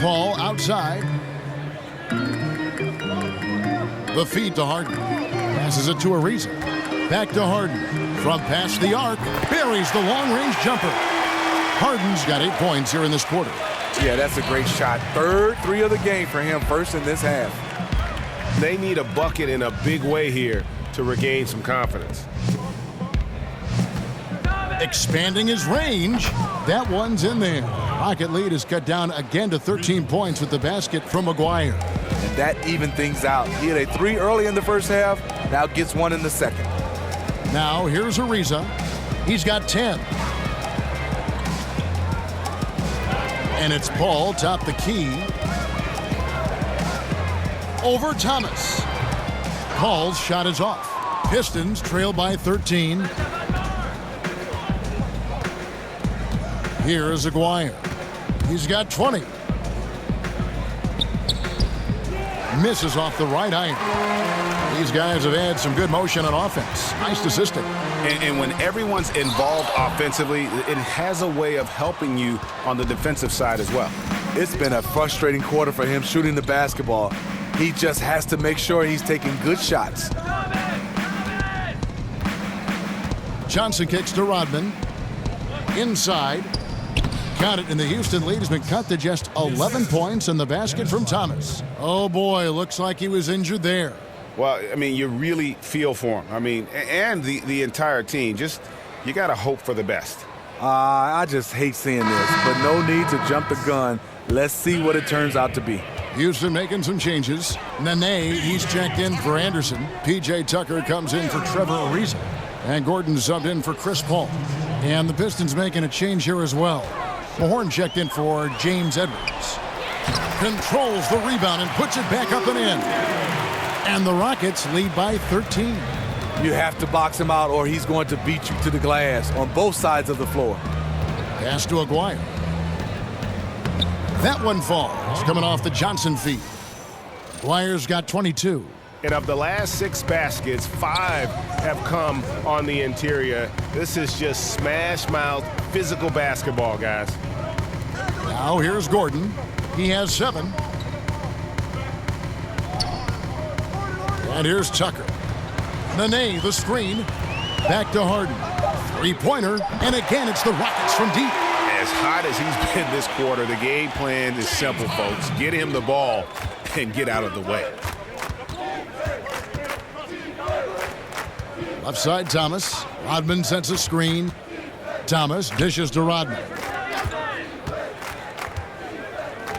Paul outside. The feed to Harden. Passes it to Ariza. Back to Harden. From past the arc. Buries the long-range jumper. Harden's got 8 points here in this quarter. Yeah, that's a great shot. Third 3 of the game for him, first in this half. They need a bucket in a big way here to regain some confidence. Expanding his range. That one's in there. Rocket lead is cut down again to 13 points with the basket from Aguirre. And that even things out. He had a 3 early in the first half, now gets 1 in the second. Now here's Ariza. He's got 10. And it's Paul top the key. Over Thomas. Paul's shot is off. Pistons trail by 13. Here's Aguirre. He's got 20. Misses off the right iron. These guys have had some good motion on offense. Nice assisting. And when everyone's involved offensively, it has a way of helping you on the defensive side as well. It's been a frustrating quarter for him shooting the basketball. He just has to make sure he's taking good shots. Johnson kicks to Rodman. Inside. Count it, and the Houston lead has been cut to just 11 points in the basket from Thomas. Oh, boy, looks like he was injured there. Well, I mean, you really feel for him. I mean, and the entire team. Just, you got to hope for the best. I just hate seeing this, but no need to jump the gun. Let's see what it turns out to be. Houston making some changes. Nene, he's checked in for Anderson. P.J. Tucker comes in for Trevor Ariza. And Gordon subbed in for Chris Paul. And the Pistons making a change here as well. Mahorn checked in for James Edwards. Controls the rebound and puts it back up and in. And the Rockets lead by 13. You have to box him out or he's going to beat you to the glass on both sides of the floor. Pass to Aguirre. That one falls, coming off the Johnson feed. Aguirre's got 22. And of the last 6 baskets, 5 have come on the interior. This is just smash-mouth physical basketball, guys. Now here's Gordon. He has 7. And here's Tucker. Nene, the screen. Back to Harden. 3-pointer. And again, it's the Rockets from deep. As hot as he's been this quarter, the game plan is simple, folks. Get him the ball and get out of the way. Left side, Thomas. Rodman sets a screen. Thomas dishes to Rodman.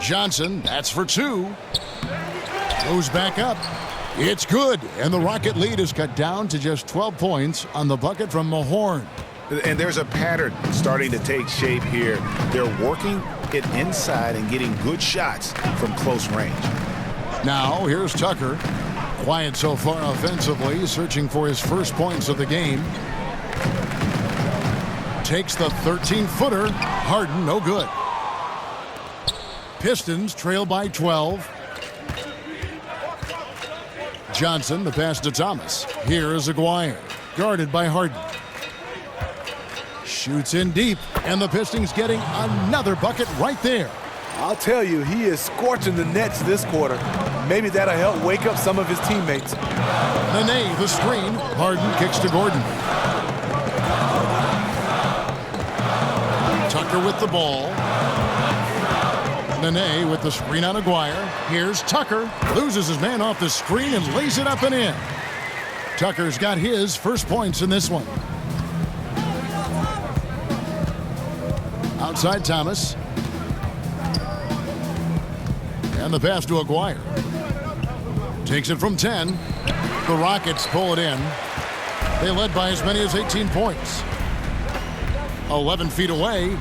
Johnson, that's for 2. Goes back up. It's good. And the Rocket lead is cut down to just 12 points on the bucket from Mahorn. And there's a pattern starting to take shape here. They're working it inside and getting good shots from close range. Now, here's Tucker. Quiet so far offensively, searching for his first points of the game. Takes the 13-footer. Harden, no good. Pistons trail by 12. Johnson, the pass to Thomas. Here is Aguirre, guarded by Harden. Shoots in deep, and the Pistons getting another bucket right there. I'll tell you, he is scorching the Nets this quarter. Maybe that'll help wake up some of his teammates. Nene, the screen. Harden kicks to Gordon. Tucker with the ball. Nene with the screen on Aguirre. Here's Tucker. Loses his man off the screen and lays it up and in. Tucker's got his first points in this one. Outside Thomas. And the pass to Aguirre. Takes it from 10. The Rockets pull it in. They led by as many as 18 points. 11 feet away.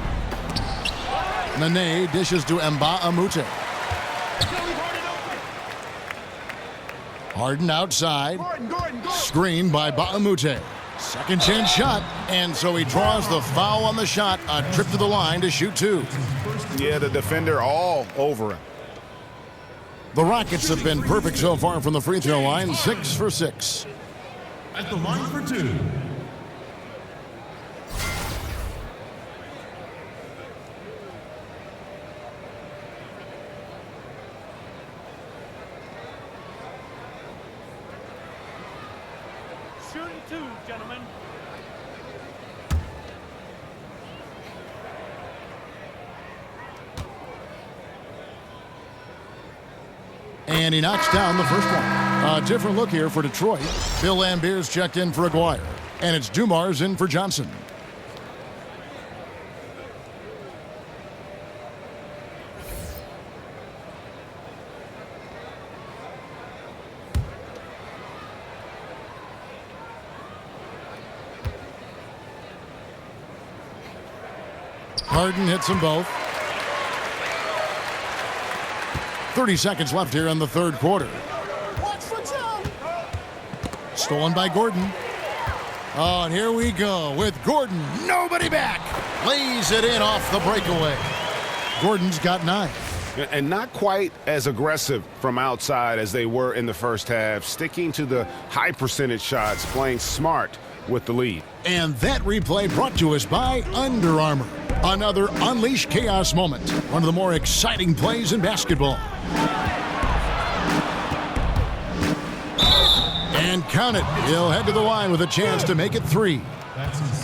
Nene dishes to Mbah-a-Moute. Harden outside. Screen by Mbah-a-Moute. Second chance shot, and so he draws the foul on the shot. A trip to the line to shoot two. Yeah, the defender all over him. The Rockets have been perfect so far from the free throw line, 6 for 6. At the line for two. Shooting two, gentlemen. And he knocks down the first one. A different look here for Detroit. Bill Lambier's checked in for Aguirre. And it's Dumars in for Johnson. Harden hits them both. 30 seconds left here in the third quarter. Stolen by Gordon. Oh, and here we go with Gordon. Nobody back. Lays it in off the breakaway. Gordon's got 9. And not quite as aggressive from outside as they were in the first half, sticking to the high percentage shots, playing smart with the lead. And that replay brought to us by Under Armour. Another Unleash Chaos moment. One of the more exciting plays in basketball. And count it. He'll head to the line with a chance to make it 3.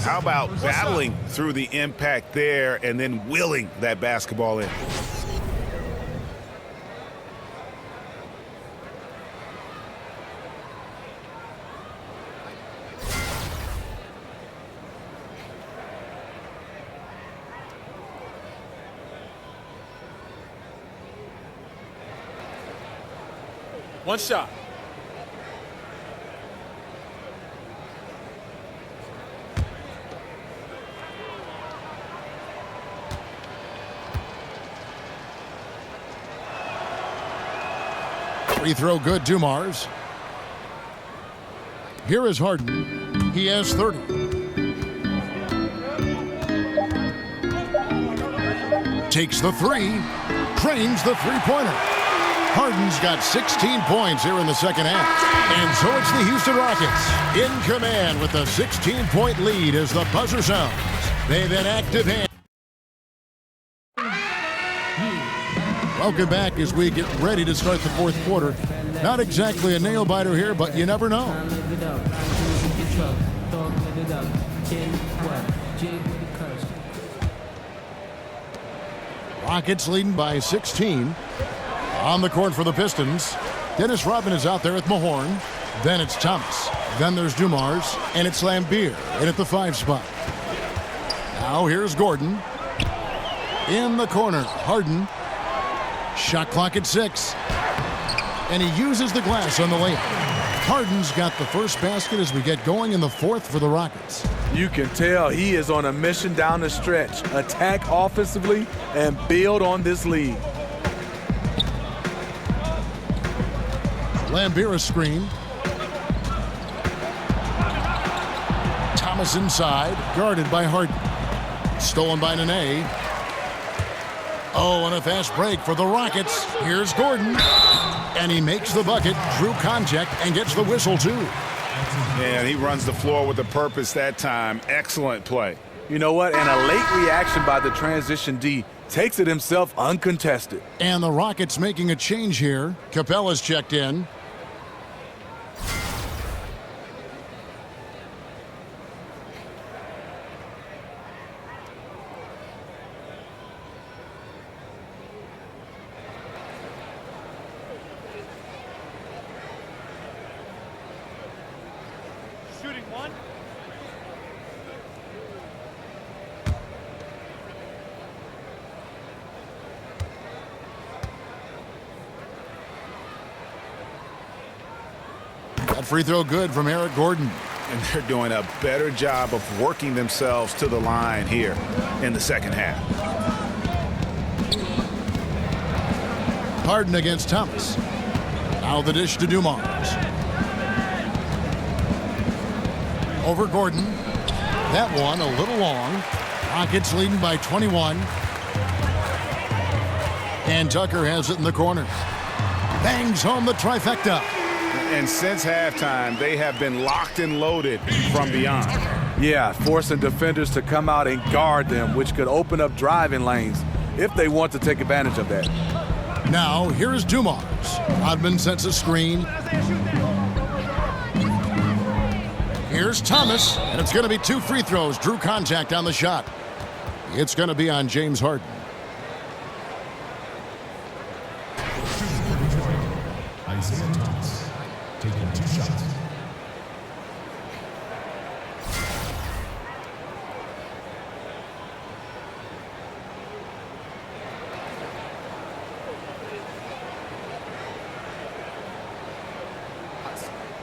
How about battling through the impact there and then willing that basketball in? One shot. Free throw good, Dumars. Here is Harden. He has 30. Takes the 3. Trains the three-pointer. Harden's got 16 points here in the second half. And so it's the Houston Rockets in command with a 16-point lead as the buzzer sounds. They've an active hand. Welcome back as we get ready to start the fourth quarter. Not exactly a nail-biter here, but you never know. Rockets leading by 16. On the court for the Pistons, Dennis Rodman is out there with Mahorn. Then it's Thomas. Then there's Dumars, and it's Lambier in at the 5 spot. Now here's Gordon. In the corner, Harden. Shot clock at 6. And he uses the glass on the layup. Harden's got the first basket as we get going in the fourth for the Rockets. You can tell he is on a mission down the stretch. Attack offensively and build on this lead. Lambier screen. Thomas inside, guarded by Harden. Stolen by Nene. Oh, and a fast break for the Rockets. Here's Gordon. And he makes the bucket, drew contact, and gets the whistle, too. Yeah, he runs the floor with a purpose that time. Excellent play. You know what? And a late reaction by the transition D takes it himself uncontested. And the Rockets making a change here. Capella's checked in. Shooting one. That free throw good from Eric Gordon. And they're doing a better job of working themselves to the line here in the second half. Harden against Thomas. Now the dish to Dumars. Over Gordon. That one a little long. Rockets leading by 21. And Tucker has it in the corner. Bangs home the trifecta. And since halftime, they have been locked and loaded from beyond. Yeah, forcing defenders to come out and guard them, which could open up driving lanes if they want to take advantage of that. Now, here is Dumars. Rodman sets a screen. Here's Thomas, and it's going to be 2 free throws. Drew contact on the shot. It's going to be on James Harden. Isaiah Thomas taking 2 shots.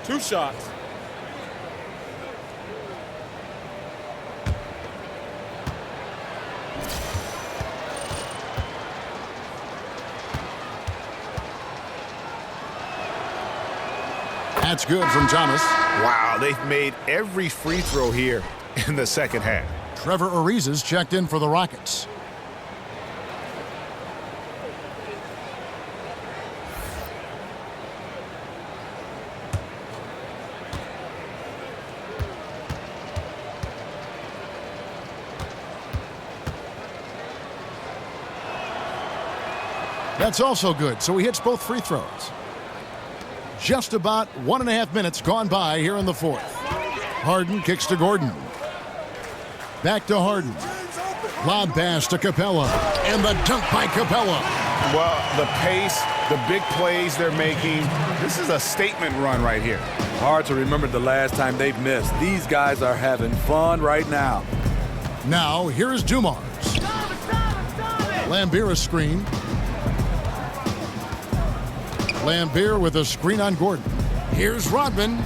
Two shots. That's good from Thomas. Wow, they've made every free throw here in the second half. Trevor Ariza's checked in for the Rockets. That's also good, so he hits both free throws. Just about 1.5 minutes gone by here in the fourth. Harden kicks to Gordon. Back to Harden. Lob pass to Capella. And the dunk by Capella. Well, the pace, the big plays they're making, this is a statement run right here. Hard to remember the last time they've missed. These guys are having fun right now. Now, here is Dumars. Lambier screen. Lambier with a screen on Gordon. Here's Rodman.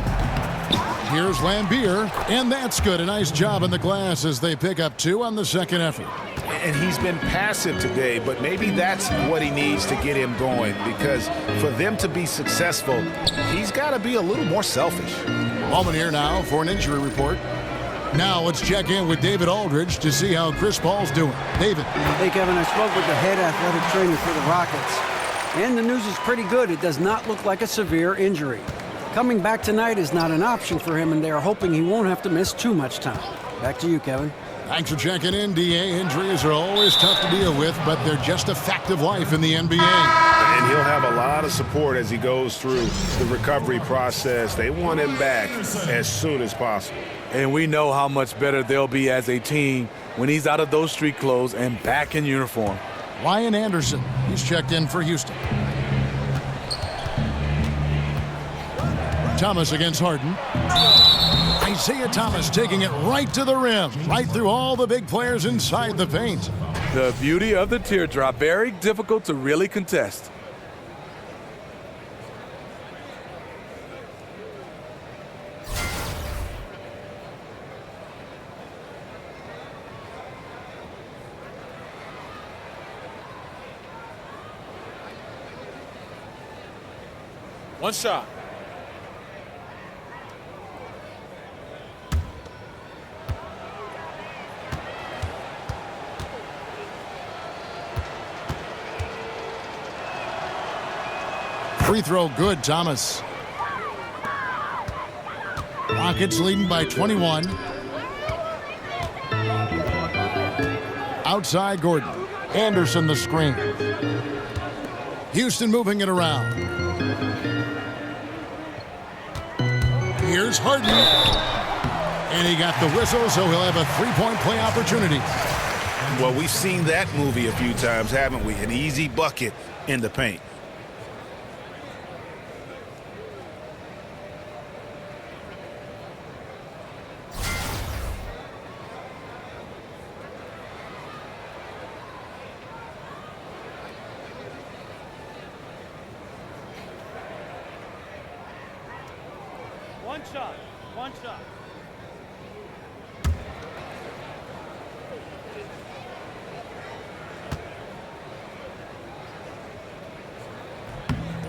Here's Lambier. And that's good. A nice job in the glass as they pick up 2 on the second effort. And he's been passive today, but maybe that's what he needs to get him going, because for them to be successful, he's got to be a little more selfish. Moment here now for an injury report. Now let's check in with David Aldridge to see how Chris Paul's doing. David. Hey, Kevin, I spoke with the head athletic trainer for the Rockets. And the news is pretty good. It does not look like a severe injury. Coming back tonight is not an option for him, and they are hoping he won't have to miss too much time. Back to you, Kevin. Thanks for checking in, DA. Injuries are always tough to deal with, but they're just a fact of life in the NBA. And he'll have a lot of support as he goes through the recovery process. They want him back as soon as possible. And we know how much better they'll be as a team when he's out of those street clothes and back in uniform. Ryan Anderson, he's checked in for Houston. Thomas against Harden. Isaiah Thomas taking it right to the rim, right through all the big players inside the paint. The beauty of the teardrop, very difficult to really contest. One shot. Free throw good, Thomas. Rockets leading by 21. Outside Gordon. Anderson the screen. Houston moving it around. Here's Harden. And he got the whistle, so he'll have a three-point play opportunity. Well, we've seen that movie a few times, haven't we? An easy bucket in the paint. One shot. One shot.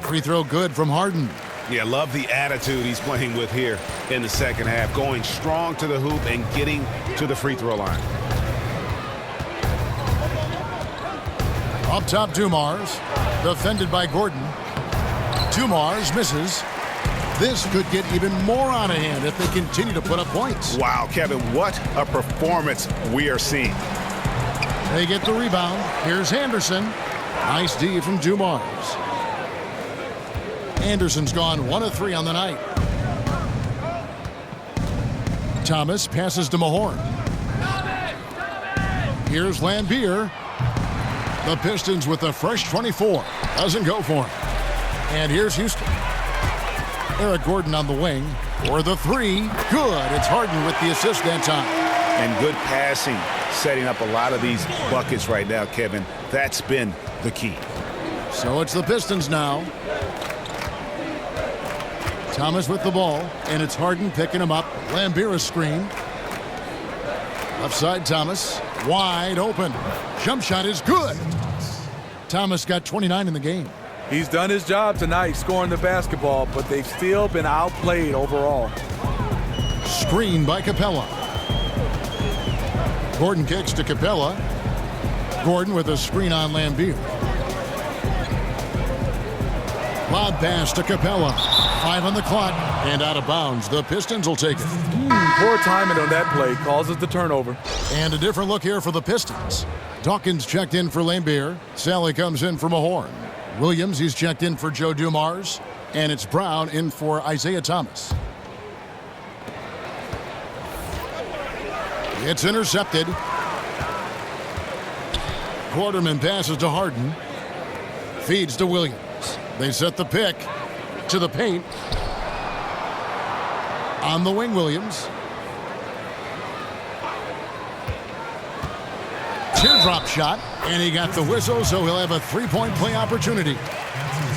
Free throw good from Harden. Yeah, love the attitude he's playing with here in the second half. Going strong to the hoop and getting to the free throw line. Up top, Dumars. Defended by Gordon. Dumars misses. This could get even more out of hand if they continue to put up points. Wow, Kevin, what a performance we are seeing. They get the rebound. Here's Anderson. Nice D from Dumars. Anderson's gone 1 of 3 on the night. Thomas passes to Mahorn. Here's Lambier. The Pistons with a fresh 24. Doesn't go for him. And here's Houston. Eric Gordon on the wing for the 3. Good. It's Harden with the assist that time. And good passing, setting up a lot of these buckets right now, Kevin. That's been the key. So it's the Pistons now. Thomas with the ball, and it's Harden picking him up. Lambier screen. Left side, Thomas. Wide open. Jump shot is good. Thomas got 29 in the game. He's done his job tonight scoring the basketball, but they've still been outplayed overall. Screen by Capella. Gordon kicks to Capella. Gordon with a screen on Lambier. Lob pass to Capella. 5 on the clock and out of bounds. The Pistons will take it. Poor timing on that play causes the turnover. And a different look here for the Pistons. Dawkins checked in for Lambier. Sally comes in for Mahorn. Williams, he's checked in for Joe Dumars. And it's Brown in for Isaiah Thomas. It's intercepted. Quarterman passes to Harden. Feeds to Williams. They set the pick to the paint. On the wing, Williams. Teardrop shot, and he got the whistle, so he'll have a three-point play opportunity.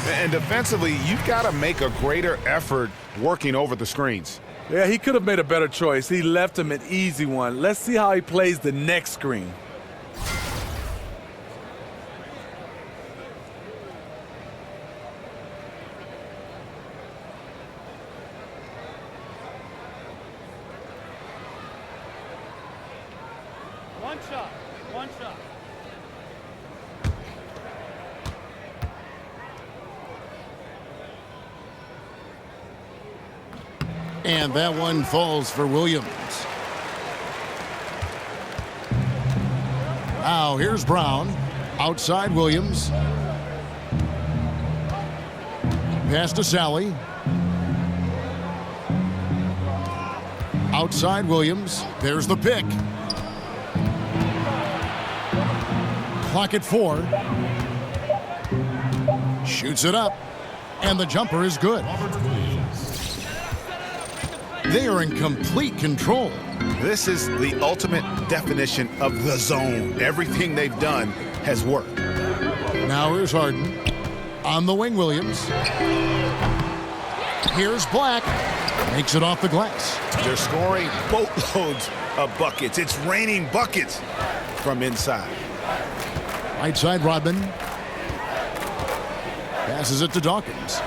And defensively, you've got to make a greater effort working over the screens. Yeah, he could have made a better choice. He left him an easy one. Let's see how he plays the next screen. One shot. One shot. And that one falls for Williams. Now here's Brown. Outside Williams. Pass to Sally. Outside Williams. There's the pick. Clock at 4. Shoots it up. And the jumper is good. They are in complete control. This is the ultimate definition of the zone. Everything they've done has worked. Now here's Harden. On the wing, Williams. Here's Black. Makes it off the glass. They're scoring boatloads of buckets. It's raining buckets from inside. Right side, Rodman. Passes it to Dawkins.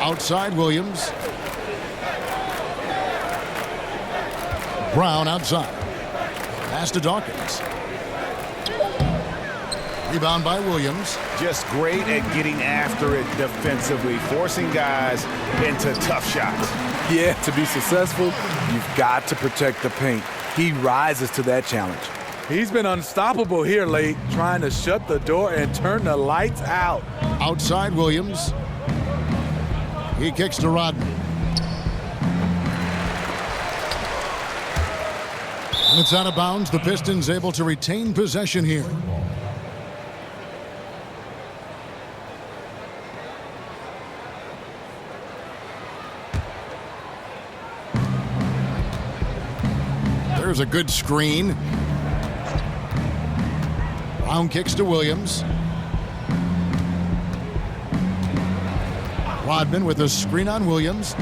Outside Williams. Brown outside. Pass to Dawkins. Rebound by Williams. Just great at getting after it defensively, forcing guys into tough shots. Yeah, to be successful, you've got to protect the paint. He rises to that challenge. He's been unstoppable here late, trying to shut the door and turn the lights out. Outside Williams. He kicks to Rodman. And it's out of bounds. The Pistons able to retain possession here. There's a good screen. Brown kicks to Williams. Rodman with a screen on Williams.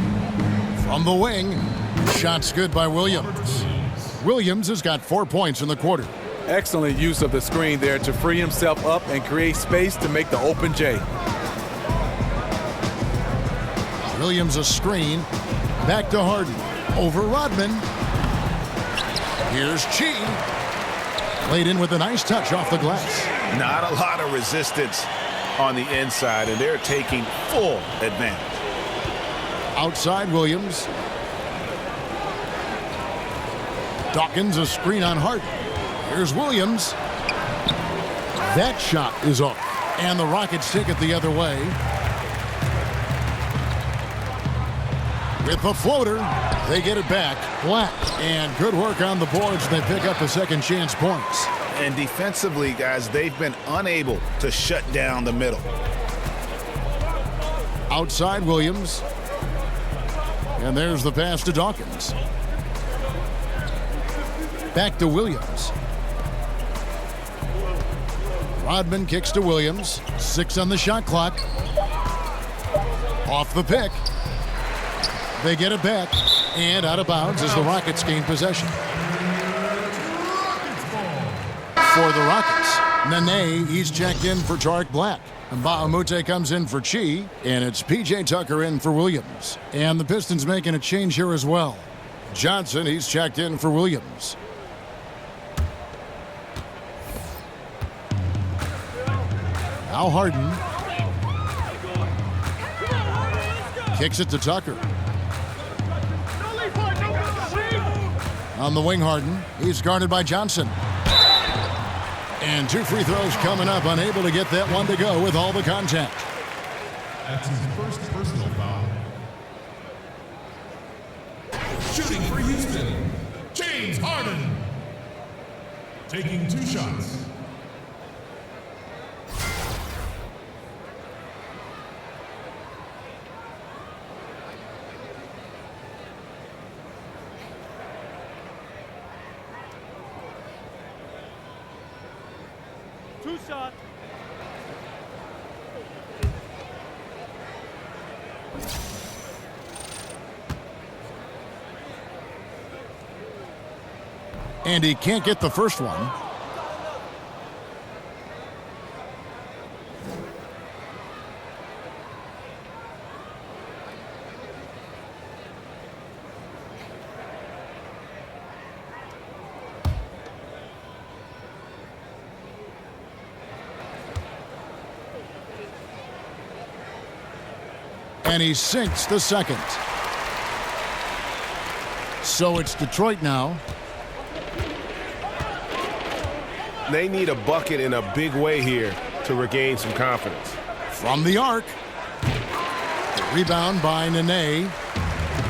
From the wing. Shot's good by Williams. Williams has got 4 points in the quarter. Excellent use of the screen there to free himself up and create space to make the open J. Williams a screen. Back to Harden. Over Rodman. Here's Chi. Played in with a nice touch off the glass. Not a lot of resistance on the inside, and they're taking full advantage. Outside Williams. Dawkins a screen on Harden. Here's Williams. That shot is off. And the Rockets take it the other way. With the floater, they get it back. Black. And good work on the boards. They pick up the second chance points. And defensively, guys, they've been unable to shut down the middle. Outside Williams. And there's the pass to Dawkins. Back to Williams. Rodman kicks to Williams. 6 on the shot clock. Off the pick. They get it back. And out of bounds as the Rockets gain possession. For the Rockets, Nene, he's checked in for Tariq Black. And Bahamute comes in for Chi. And it's P.J. Tucker in for Williams. And the Pistons making a change here as well. Johnson, he's checked in for Williams. Now Harden. Kicks it to Tucker. On the wing, Harden. He's guarded by Johnson. And 2 free throws coming up. Unable to get that one to go with all the contact. That's his first personal foul. Shooting for Houston, James Harden. Taking 2 shots. Two shots. And he can't get the first one. And he sinks the second. So it's Detroit now. They need a bucket in a big way here to regain some confidence. From the arc. Rebound by Nene.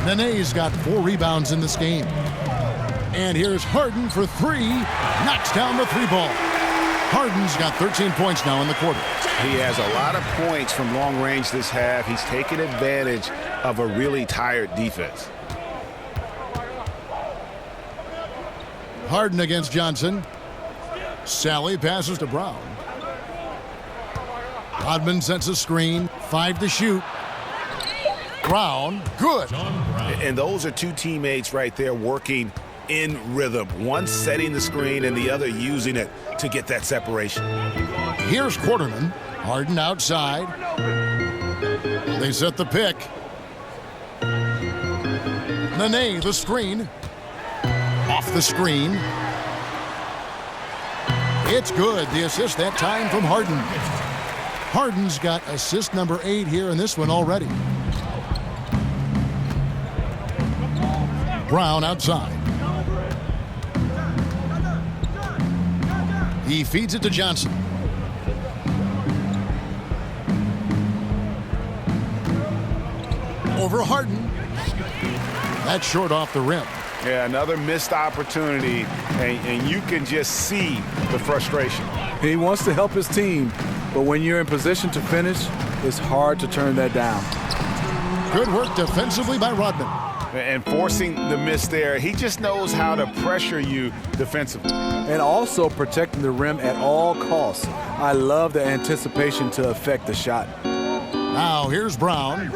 Nene's got 4 rebounds in this game. And here's Harden for 3. Knocks down the 3-ball. Harden's got 13 points now in the quarter. He has a lot of points from long range this half. He's taken advantage of a really tired defense. Harden against Johnson. Sally passes to Brown. Rodman sets a screen. 5 to shoot. Brown, good. And those are 2 teammates right there working in rhythm. One setting the screen and the other using it to get that separation. Here's Quarterman. Harden outside. They set the pick. Nene, the screen. Off the screen. It's good. The assist that time from Harden. Harden's got assist number 8 here in this one already. Brown outside. He feeds it to Johnson. Over Harden. That's short off the rim. Yeah, another missed opportunity, and you can just see the frustration. He wants to help his team, but when you're in position to finish, it's hard to turn that down. Good work defensively by Rodman. And forcing the miss there, he just knows how to pressure you defensively. And also protecting the rim at all costs. I love the anticipation to affect the shot. Now here's Brown.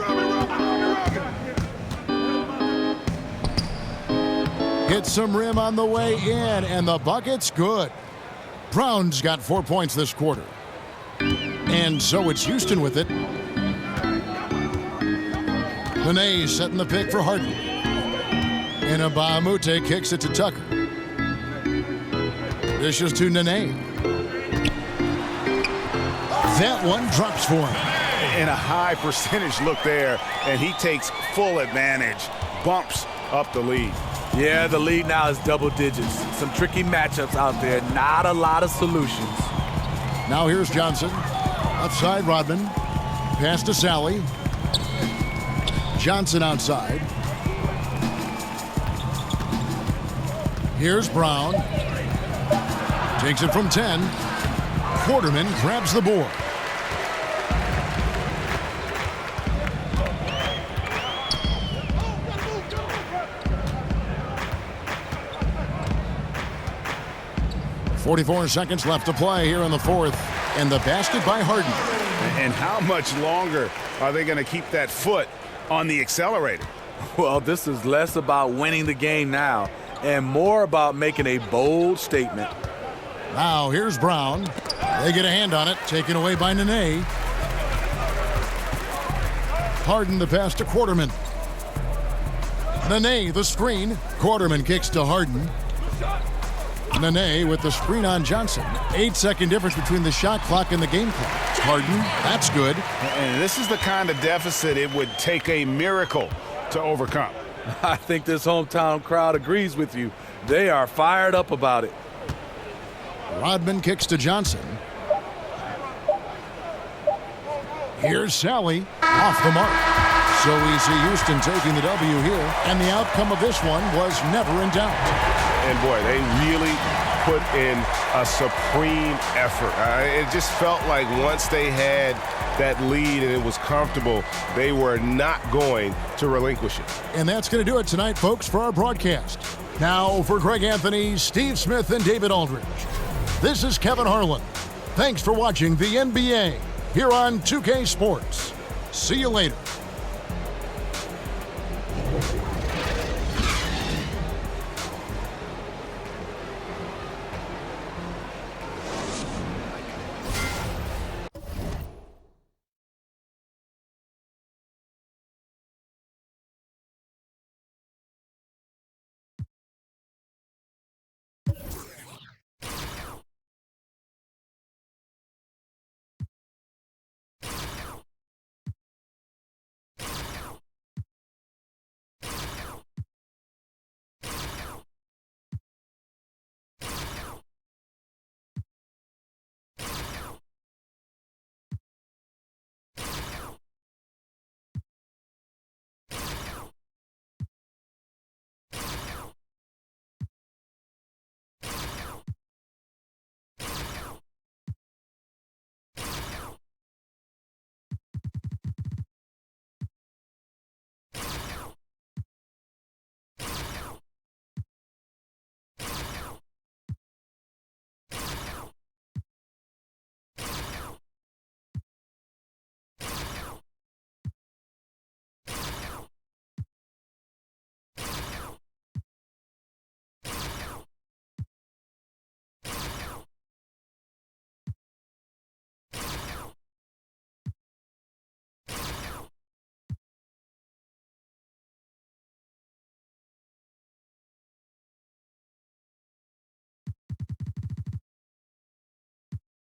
Hits some rim on the way in, and the bucket's good. Brown's got 4 points this quarter. And so it's Houston with it. Nene setting the pick for Harden. And Abamute kicks it to Tucker. Dishes to Nene. That one drops for him. And a high percentage look there, and he takes full advantage. Bumps up the lead. Yeah, the lead now is double digits. Some tricky matchups out there. Not a lot of solutions. Now here's Johnson. Outside Rodman. Pass to Sally. Johnson outside. Here's Brown. Takes it from 10. Quarterman grabs the board. .44 seconds left to play here in the fourth. And the basket by Harden. And how much longer are they going to keep that foot on the accelerator? Well, this is less about winning the game now and more about making a bold statement. Now here's Brown. They get a hand on it, taken away by Nene. Harden the pass to Quarterman. Nene the screen. Quarterman kicks to Harden. Nene with the screen on Johnson. 8-second difference between the shot clock and the game clock. Harden, that's good. And this is the kind of deficit it would take a miracle to overcome. I think this hometown crowd agrees with you. They are fired up about it. Rodman kicks to Johnson. Here's Sally off the mark. So we see Houston taking the W here, and the outcome of this one was never in doubt. And boy, they really put in a supreme effort. It just felt like once they had that lead and it was comfortable, they were not going to relinquish it. And that's going to do it tonight, folks, for our broadcast. Now, for Greg Anthony, Steve Smith, and David Aldridge, this is Kevin Harlan. Thanks for watching the NBA here on 2K Sports. See you later.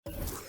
Pistons.